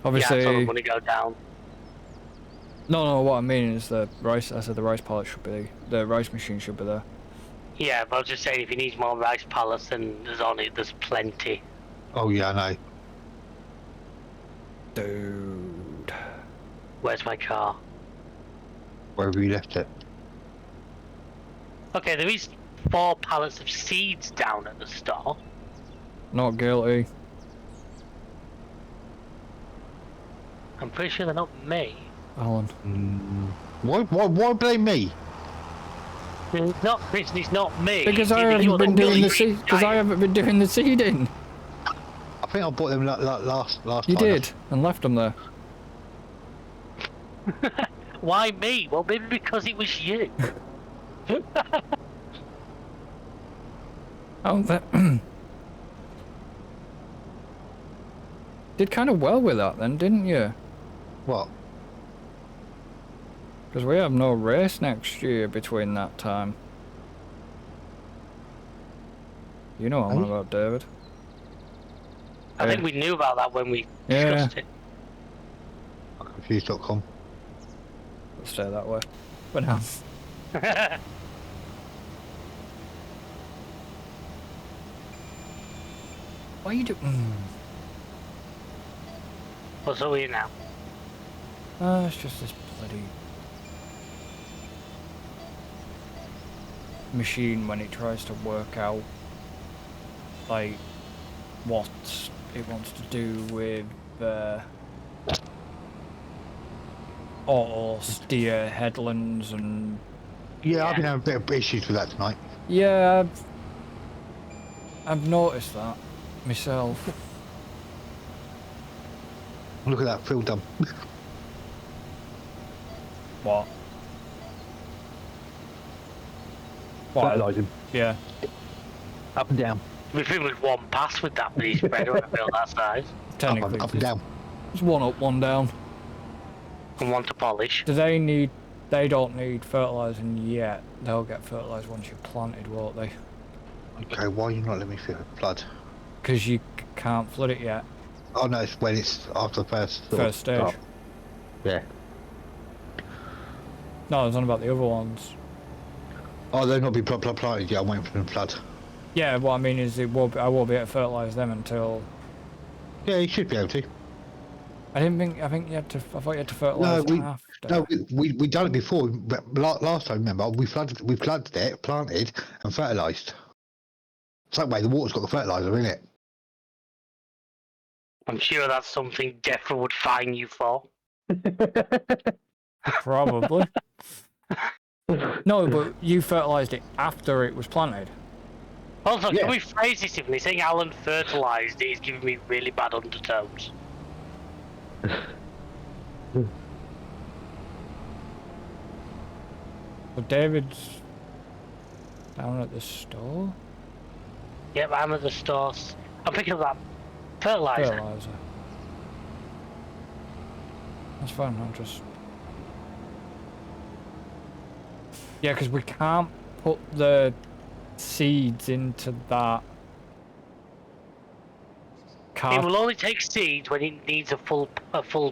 Obviously. Yeah, so the money go down. No, what I mean is the rice. I said the rice pallet should be. The rice machine should be there. Yeah, but I was just saying, if you need more rice pallets, then there's plenty. Oh yeah, I know. Dude. Where's my car? Wherever you left it. Okay, there is 4 pallets of seeds down at the store. Not guilty. I'm pretty sure they're not me. Alan. Why blame me? It's not Chris, it's not me. Because I haven't been doing the seed. Because I haven't been doing the seeding. I think I bought them last You time. did, and left them there. Why me? Well, maybe because it was you. Oh, that did kind of well with that then, didn't you? What? Because we have no race next year between that time. You know what I'm on about, David. I think we knew about that when we discussed it. Confused.com. Let's stay that way. But now. What are you doing? What's up with you now? It's just this bloody machine when it tries to work out like what it wants to do with auto steer headlands and Yeah, I've been having a bit of issues with that tonight. yeah, I've noticed that myself. Look at that, Phil dumb. What? Fertilising. Yeah. Up and down. We've been with one pass with that many spreader on a field that size. Technically, Up and down. it's one up, one down. And one to polish. Do they need? They don't need fertilising yet. They'll get fertilised once you're planted, won't they? Okay, why are you not letting me flood? Because you can't flood it yet. Oh no, it's when it's after the first Stage. start. Yeah. No, I was on about the other ones. Oh, they're not been planted yet. I'm waiting for them to flood. Yeah, what I mean is I won't be able to fertilise them until. Yeah, you should be able to. I think you had to. I thought you had to fertilise after. No, we done it before. Last time, remember, we flooded it, planted, and fertilised. So that way, the water's got the fertiliser in it. I'm sure that's something Defra would fine you for. Probably. No, but you fertilised it after it was planted. Also, Yeah. can we phrase this differently? Saying Alan fertilised it is giving me really bad undertones. So David's down at the store. Yep, I'm at the store. I'm picking up that fertiliser. Fertiliser. That's fine. I'll just. Yeah, because we can't put the seeds into that It will only take seeds when it needs a full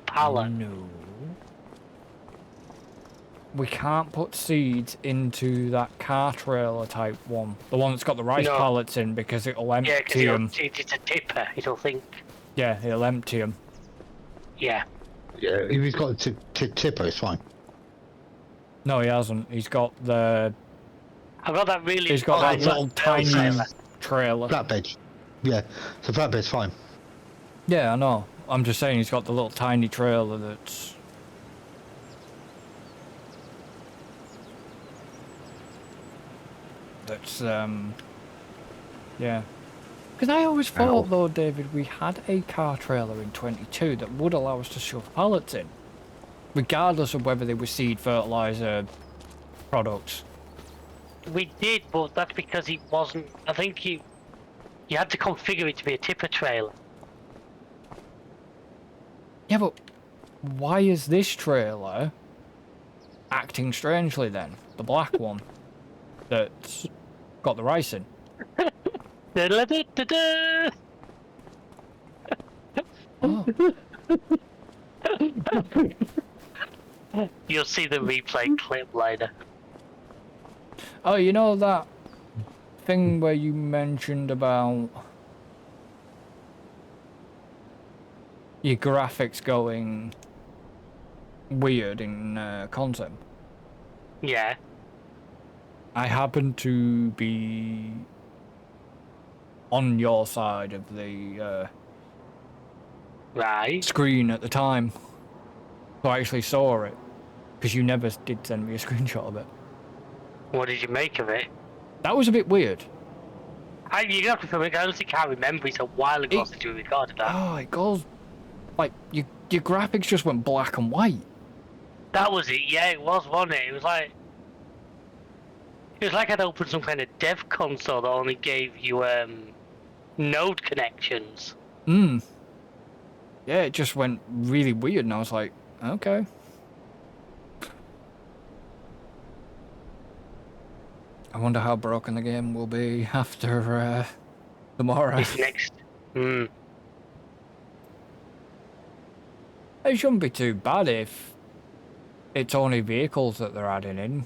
pallet. No. We can't put seeds into that car trailer type one. The one that's got the rice pallets in because it'll empty them. Yeah, because it's a tipper. It'll think. Yeah, it'll empty them. Yeah. Yeah, if he's got a tipper, it's fine. No, he hasn't. He's got the. I've got that really. He's got that little tiny trailer. Flatbed. Yeah, so flatbed's fine. Yeah, I know. I'm just saying he's got the little tiny trailer that's. Yeah. Because I always thought, though, David, we had a car trailer in 22 that would allow us to shove pallets in, regardless of whether they were seed fertilizer products. We did, but that's because it wasn't. I think you had to configure it to be a tipper trailer. Yeah, but why is this trailer acting strangely then? The black one that's got the rice in. Oh. You'll see the replay clip later. Oh, you know that thing where you mentioned about your graphics going weird in concept? Yeah. I happen to be on your side of the Right. screen at the time, so I actually saw it, because you never did send me a screenshot of it. What did you make of it? That was a bit weird. You have to film it. I honestly can't remember. It's a while ago since we recorded that. Oh, it goes like your graphics just went black and white. That was it. Yeah, it was, wasn't it? It was like I'd opened some kind of dev console that only gave you node connections. Yeah, it just went really weird, and I was like, okay. I wonder how broken the game will be after tomorrow. This next. It shouldn't be too bad if it's only vehicles that they're adding in,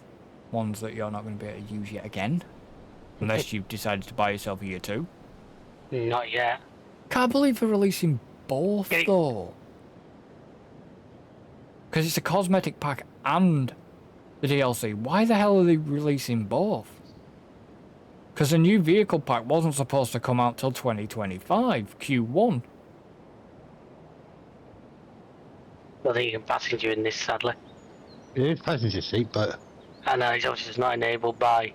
ones that you're not going to be able to use yet again, unless you've decided to buy yourself a year 2. Not yet. Can't believe they're releasing both though. Because it's a cosmetic pack and the DLC. Why the hell are they releasing both? Because the new vehicle pack wasn't supposed to come out till 2025, Q1. I think you can passenger in this, sadly. It is passenger seat, but... And it's obviously just not enabled by...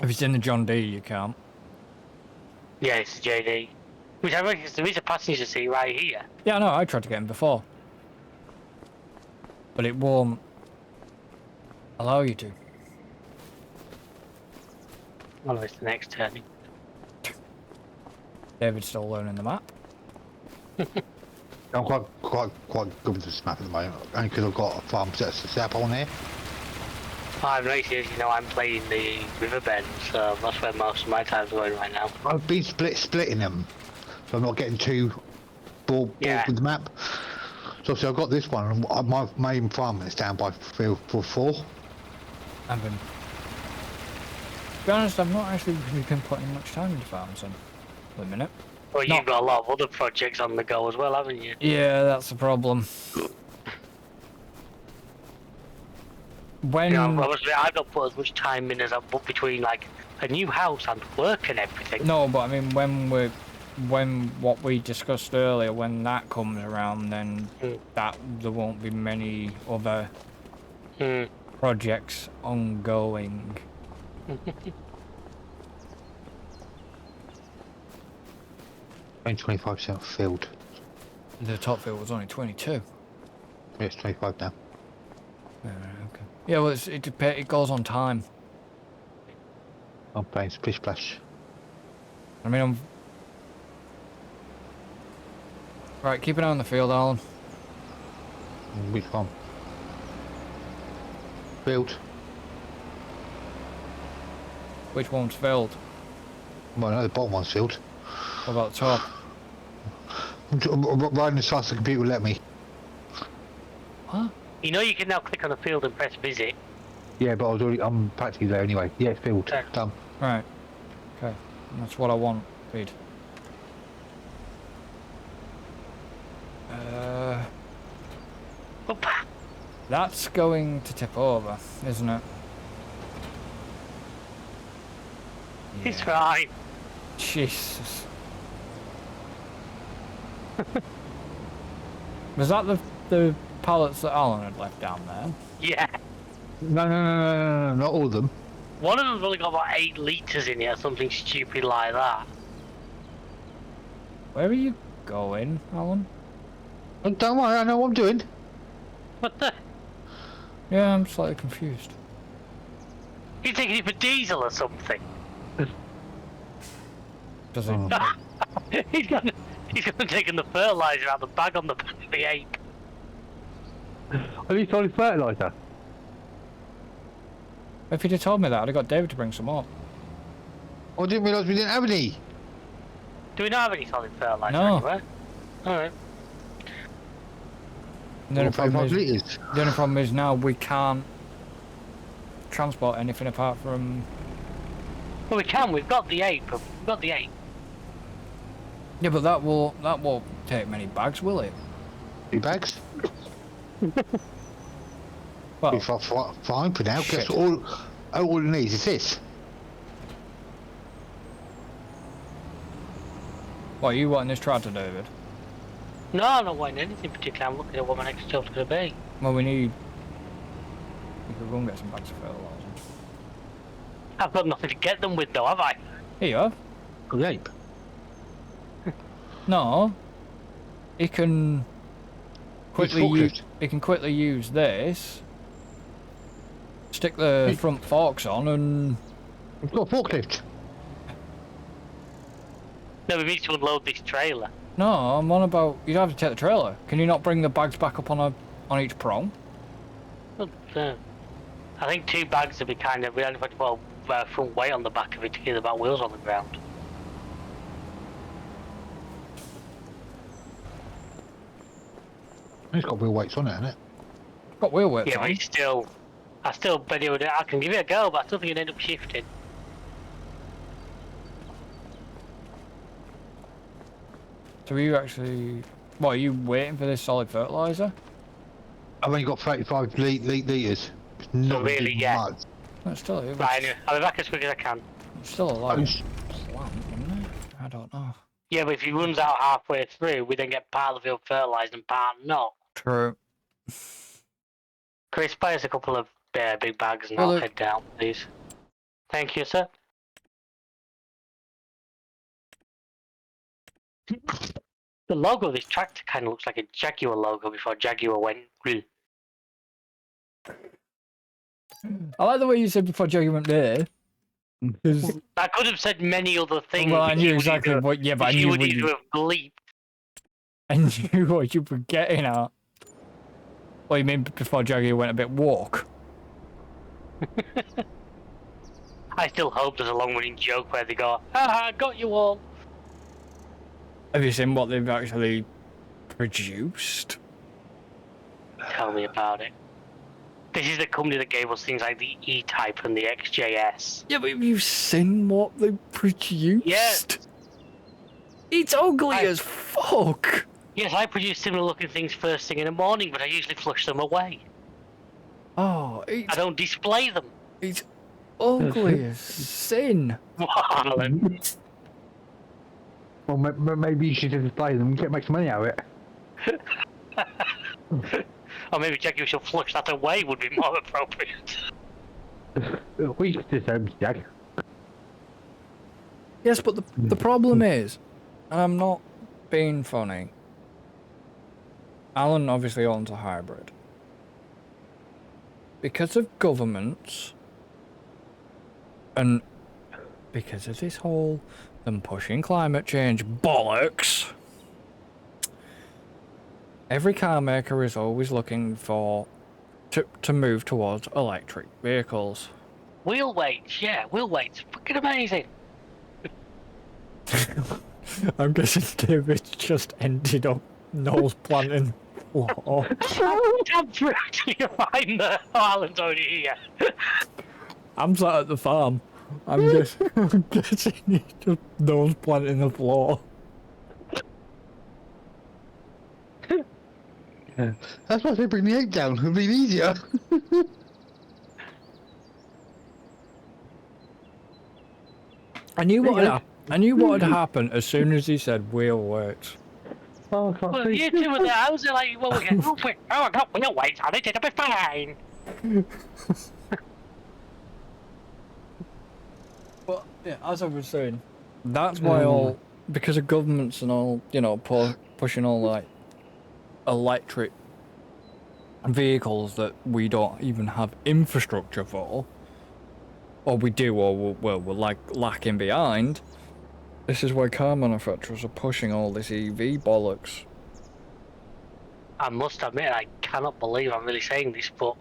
If it's in the John Deere, you can't. Yeah, it's a JD. Which I reckon there is a passenger seat right here. Yeah, no, I tried to get him before. But it won't allow you to. Oh no, it's the next turning. David's still learning the map. I'm quite good with this map at the moment, only because I've got a farm set up on there. I've noticed, as you know, I'm playing the riverbend, so that's where most of my time's going right now. I've been splitting them, so I'm not getting too bored with the map. So obviously I've got this one, and my main farm is down by field for 4. I've been... To be honest, I've not actually really been putting much time into farms in a minute. Well, you've got a lot of other projects on the go as well, haven't you? Yeah, that's the problem. When... You know, obviously I've not put as much time in as I've put between, like, a new house and work and everything. No, but I mean, when what we discussed earlier, when that comes around, then that there won't be many other projects ongoing. 25% filled. The top field was only 22. Yeah, it's 25 now. Okay. Yeah, well, it goes on time. I'm playing Splish Splash. I mean, right, keep an eye on the field, Alan. Which one? Field. Which one's filled? Well, no, the bottom one's filled. What about the top? I'm riding as fast as the computer will let me. What? You know you can now click on the field and press visit. Yeah, but I'm practically there anyway. Yeah, it's filled. Okay. Done. Right. Okay. That's what I want, Reed. That's going to tip over, isn't it? It's fine. Jesus. Was that the pallets that Alan had left down there? Yeah. No, not all of them. One of them's only got about 8 litres in it or something stupid like that. Where are you going, Alan? Oh, don't worry, I know what I'm doing. What the? Yeah, I'm slightly confused. You taking it for diesel or something? Does it? He's gonna take the fertiliser out of the bag on the back of the ape. Have you told fertiliser? If you'd have told me that, I'd have got David to bring some more. I didn't realise we didn't have any. Do we not have any solid fertiliser No. anywhere? Alright. The only problem is now we can't transport anything apart from... Well, we can. We've got the ape. Yeah, but that won't take many bags, will it? 2 bags? Well, Be fine for now, because all it needs is this. what, you wanting this tractor, David? No, I'm not wanting anything particular. I'm looking at what my next job's going to be. Well, we could go and get some bags of fertiliser. I've got nothing to get them with, though, have I? Here you have. The ape. No. He can quickly use this. Stick the front forks on and... I've got a forklift. No, we need to unload this trailer. No, I'm on about... You'd have to take the trailer. Can you not bring the bags back up on each prong? But, I think 2 bags would be kind of... We only put front weight on the back of it to get the back wheels on the ground. It's got wheel weights on it, hasn't it? Got wheel weights Yeah, on. but it's still... I still bet it would... I can give it a go, but I still think it'd end up shifting. So are you actually... What, are you waiting for this solid fertiliser? I've only got 35 litres. Not really, yeah. much. That's still... Right, anyway, I'll be back as quick as I can. It's still a lot of plant, isn't it? I don't know. Yeah, but if he runs out halfway through, we then get part of the field fertilised and part not. True. Chris, buy us a couple of big bags and Well, I'll head down, please. Thank you, sir. The logo of this tractor kind of looks like a Jaguar logo before Jaguar went. I like the way you said before Jackie went there. I could have said many other things. Well, I knew exactly what... Yeah, but I knew would what either you... have bleeped. I knew what you were getting at. Well, you mean before Jackie went a bit walk? I still hope there's a long-running joke where they go, "Haha, got you all." Have you seen what they've actually produced? Tell me about it. This is the company that gave us things like the E-Type and the XJS. Yeah, but have you seen what they produced? Yeah. It's ugly as fuck. Yes, I produce similar-looking things first thing in the morning, but I usually flush them away. Oh, I don't display them. It's ugly as sin. Marlon. Well, maybe you should just display them and make some money out of it. Or maybe Jack, you should flush that away would be more appropriate. We should just Jack. Yes, but the problem is, and I'm not being funny, Alan obviously owns a hybrid. Because of governments, and because of this whole them pushing climate change bollocks, every car maker is always looking for to move towards electric vehicles. Wheel weights, yeah, wheel weights, fucking amazing. I'm guessing David just ended up nose planting the floor. I'm through till you find the Alan's already here. I'm sat at the farm. I'm guessing he's just nose planting the floor. That's why they bring the egg down. It'll be easier. I knew what had happened as soon as he said wheel weights. Oh, I can't Well, see. you two were there. I was like, well, we get, I got wheel weights on it, it'll be fine. But yeah, as I was saying, that's why because of governments and all, you know, pushing all like electric vehicles that we don't even have infrastructure for, or we do, or we're like lacking behind. This is why car manufacturers are pushing all this EV bollocks. I must admit, I cannot believe I'm really saying this, but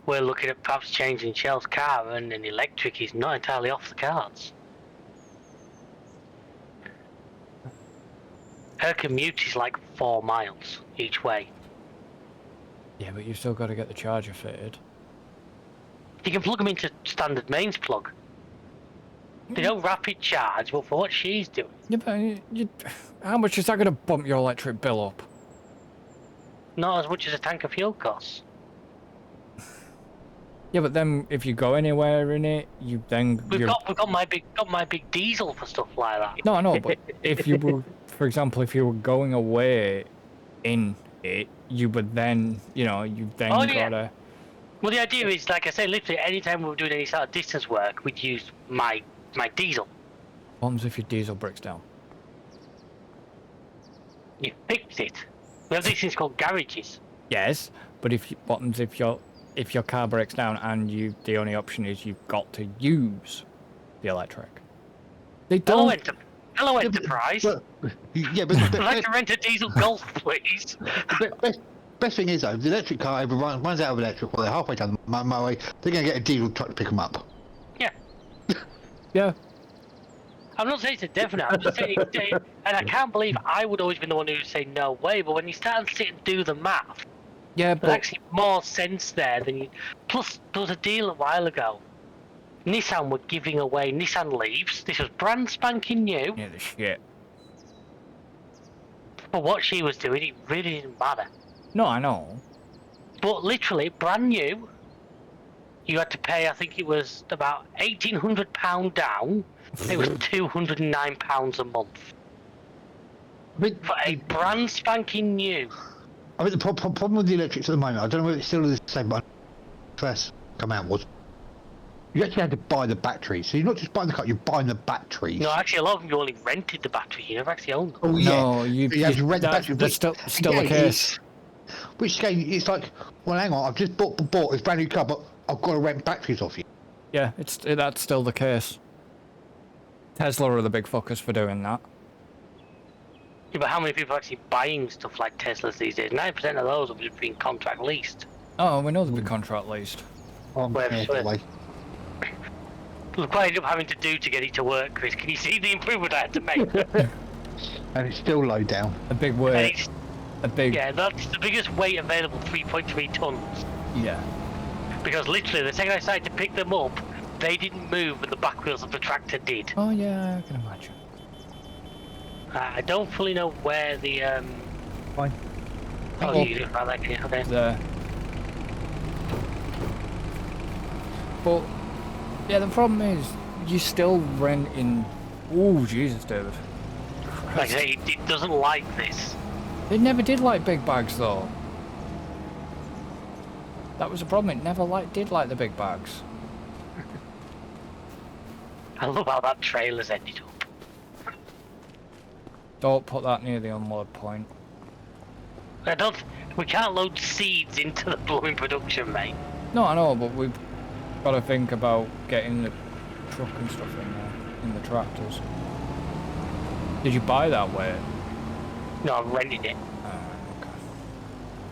we're looking at perhaps changing Shell's car, and an electric is not entirely off the cards. Her commute is like 4 miles each way. Yeah, but you've still got to get the charger fitted. You can plug them into standard mains plug. They don't rapid charge, but for what she's doing. Yeah, but how much is that going to bump your electric bill up? Not as much as a tank of fuel costs. Yeah, but then if you go anywhere in it, we've got my big diesel for stuff like that. No, I know, but if you were, for example, if you were going away in it, you would then, gotta. Well, the idea is, like I say, literally anytime we were doing any sort of distance work, we'd use my diesel. What happens if your diesel breaks down? You fix it. We have these things called garages. Yes, but what happens if your car breaks down and the only option is you've got to use the electric? They don't. Hello, Enterprise. Yeah, but I'd like to rent a diesel Golf, please. Best thing is though, the electric car ever runs out of electric while they're halfway down the motorway. They're going to get a diesel truck to pick them up. Yeah. Yeah. I'm not saying it's a definite. I'm just saying, and I can't believe I would always be the one who would say no way. But when you start and sit and do the math, yeah, there's actually more sense there than you. Plus, there was a deal a while ago. Nissan were giving away Nissan Leafs. This was brand spanking new. Yeah, the shit. For what she was doing, it really didn't matter. No, I know. But literally, brand new, you had to pay, I think it was about £1,800 down. It was £209 a month. For a brand spanking new. I mean, the problem with the electrics at the moment, I don't know if it's still the same, but first come out was you actually had to buy the batteries. So you're not just buying the car, you're buying the batteries. No, actually, a lot of them you only rented the batteries. You never actually owned them. Oh yeah. No, you have to rent the batteries. That's still the case. Which game? It's like, well, hang on, I've just bought this brand new car, but I've got to rent batteries off you. Yeah, that's still the case. Tesla are the big fuckers for doing that. Yeah, but how many people are actually buying stuff like Teslas these days? 9% of those are just being contract leased. Oh, we know they'll be contract leased. I'm scared away. Look what I ended up having to do to get it to work, Chris. Can you see the improvement I had to make? And it's still low down. A big weight. Yeah, that's the biggest weight available, 3.3 tons. Yeah. Because literally, the second I started to pick them up, they didn't move and the back wheels of the tractor did. Oh yeah, I can imagine. I don't fully know where the Fine. Oh, you can find that, can you? Okay. There. But yeah, the problem is you're still renting. Oh Jesus, David. Like I say, it doesn't like this. It never did like big bags though. That was the problem. It never did like the big bags. I love how that trailer's ended up. Don't put that near the unload point. We can't load seeds into the blooming production, mate. No, I know, but we've got to think about getting the truck and stuff in there, in the tractors. Did you buy that weight? No, I'm renting it. Okay.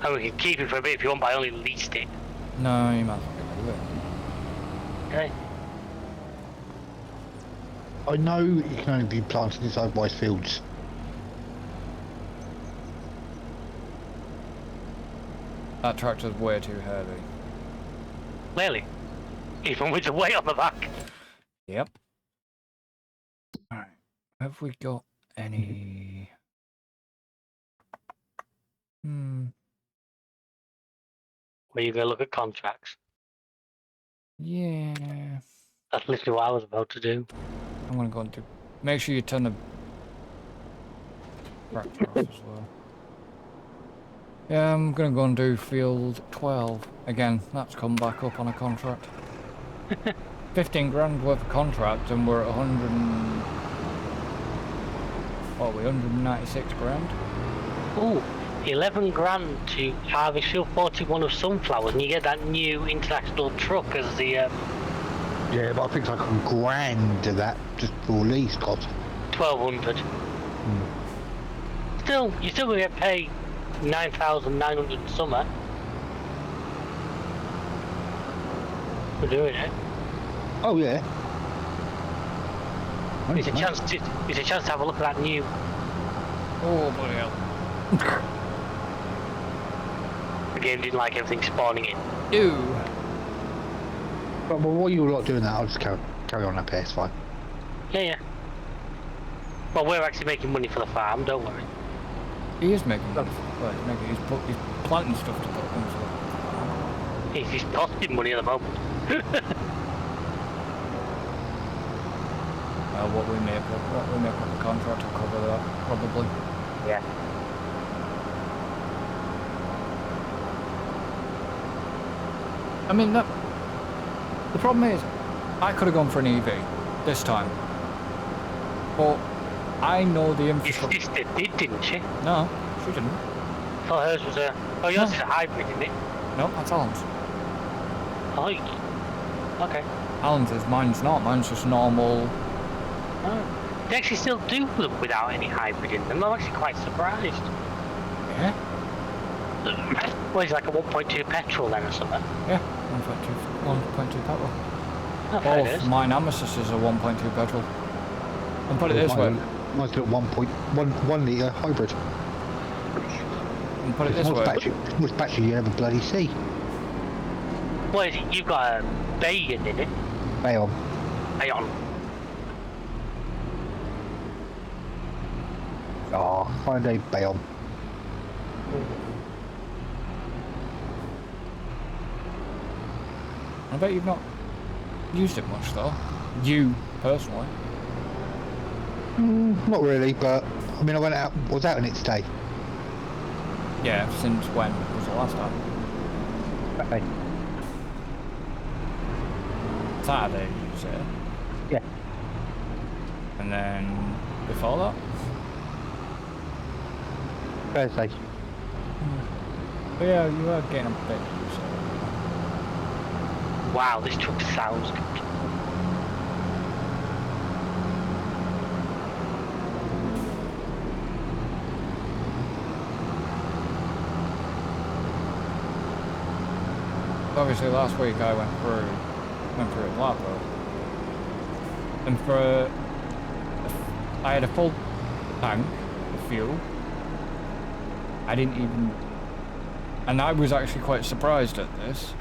And we can keep it for a bit if you want, but I only leased it. No, you might as well get rid of it. Okay. I know you can only be planted in sideways fields. That tractor's way too heavy. Really? Even with the weight on the back? Yep. Alright. Have we got any... Where you go look at contracts? Yeah. That's literally what I was about to do. I'm gonna go into... Make sure you turn the tractor off as well. Yeah, I'm gonna go and do field 12. Again, that's come back up on a contract. 15 grand worth of contract and we're at 196 grand? Ooh, 11 grand to harvest field 41 of sunflowers and you get that new international truck as the... Yeah, but I think it's like £1,000 to that, just for lease cost. 1,200. Still, you're still gonna get paid 9,900 in summer. We're doing it. Oh yeah. It's a chance to have a look at that new. Oh, bloody hell. The game didn't like everything spawning in. Ew. But while you're not doing that, I'll just carry on that PS5. Yeah. Well, we're actually making money for the farm, don't worry. He is making money. He's planting stuff to put into it. He's costing money at the moment. What we make on the contract will cover that, probably. Yeah. I mean, the problem is, I could have gone for an EV this time, but I know the infrastructure. Your sister did, didn't she? No, she didn't. I thought hers was a... Oh, yours is a hybrid, isn't it? No, that's Alan's. Oh, okay. Alan's is, mine's not. Mine's just normal. Oh. They actually still do them without any hybrid in them. I'm actually quite surprised. Yeah? Well, it's like a 1.2 petrol then or something. Yeah, 1.2 petrol. Oh, mine and my sister's a 1.2 petrol. And put it this way. Mine's got 1.1 litre hybrid. And put it this way. Which battery you ever bloody see? What is it? You've got a Bayon in it. Bayon. Oh, find a Bayonne. I bet you've not used it much though. You, personally. Not really, but I mean, was out in it today. Yeah, since when was the last time? Saturday. Saturday, you said? Yeah. And then before that? Thursday. But yeah, you are getting a bit used to it. Wow, this truck sounds good. Obviously last week I went through Blackpool. And I had a full tank of fuel. I didn't even, and I was actually quite surprised at this.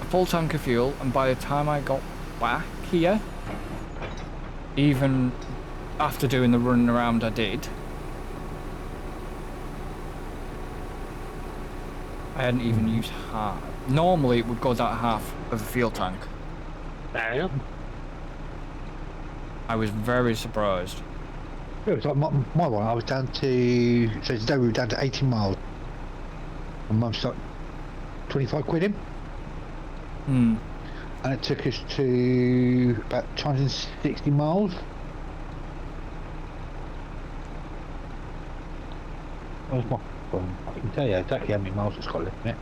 A full tank of fuel, and by the time I got back here, even after doing the run around I did, I hadn't even used half. Normally it would go down half of a fuel tank. Fair enough. I was very surprised. It was like my one. I was down to, so today we were down to 18 miles. And Mum stuck 25 quid in. Hmm. And it took us to about 260 miles. That was my phone. I can tell you exactly how many miles it's got left in it.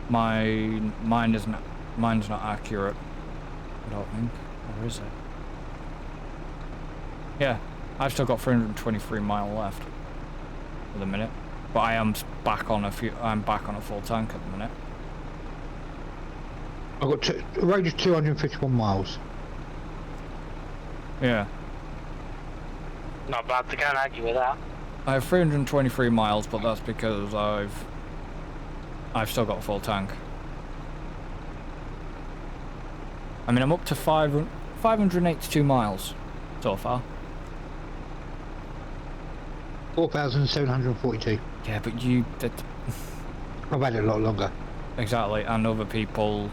Mine's not accurate. I don't think. Or is it? Yeah, I've still got 323 mile left at the minute, but I'm back on a full tank at the minute. I've got a range of 251 miles. Yeah, Not bad, I can't argue with that. I have 323 miles, but that's because I've still got a full tank. I mean, I'm up to 582 miles so far. 4,742. Yeah, but I've had it a lot longer. exactly, and other people.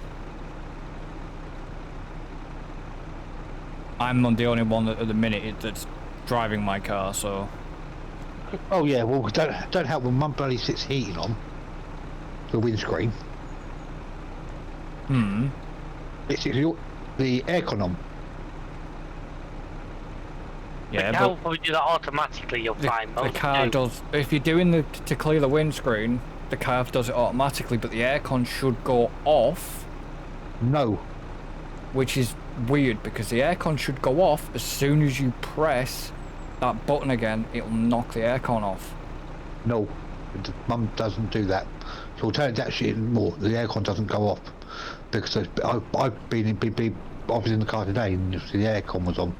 I'm not the only one at the minute that's driving my car, so. Oh yeah, well don't help when Mum bloody sits heating on the windscreen. Hmm. Basically, the aircon on. The Yeah, car but will probably do that automatically, you'll find. the Most car do. does. If you're doing to clear the windscreen, the car does it automatically, but the aircon should go off, No. which is weird because the aircon should go off as soon as you press that button again. It'll knock the aircon off. No. Mum doesn't do that. She'll tell you that shit more. The aircon doesn't go off because I've been I was in the car today and the aircon was on.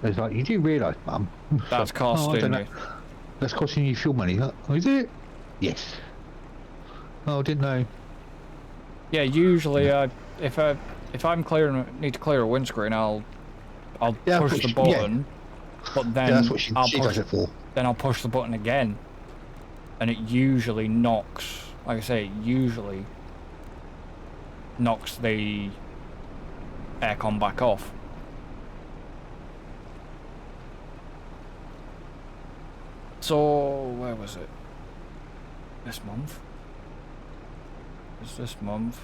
It's like, you do realise, Mum? That's costing you. That's costing you fuel money. Huh? Oh, is it? Yes. Oh, I didn't know. Yeah, usually if I'm need to clear a windscreen, I'll push the button, but then that's what she does it for. Then I'll push the button again, and it usually knocks. Like I say, it usually knocks the aircon back off. So where was it? This month? Is this month?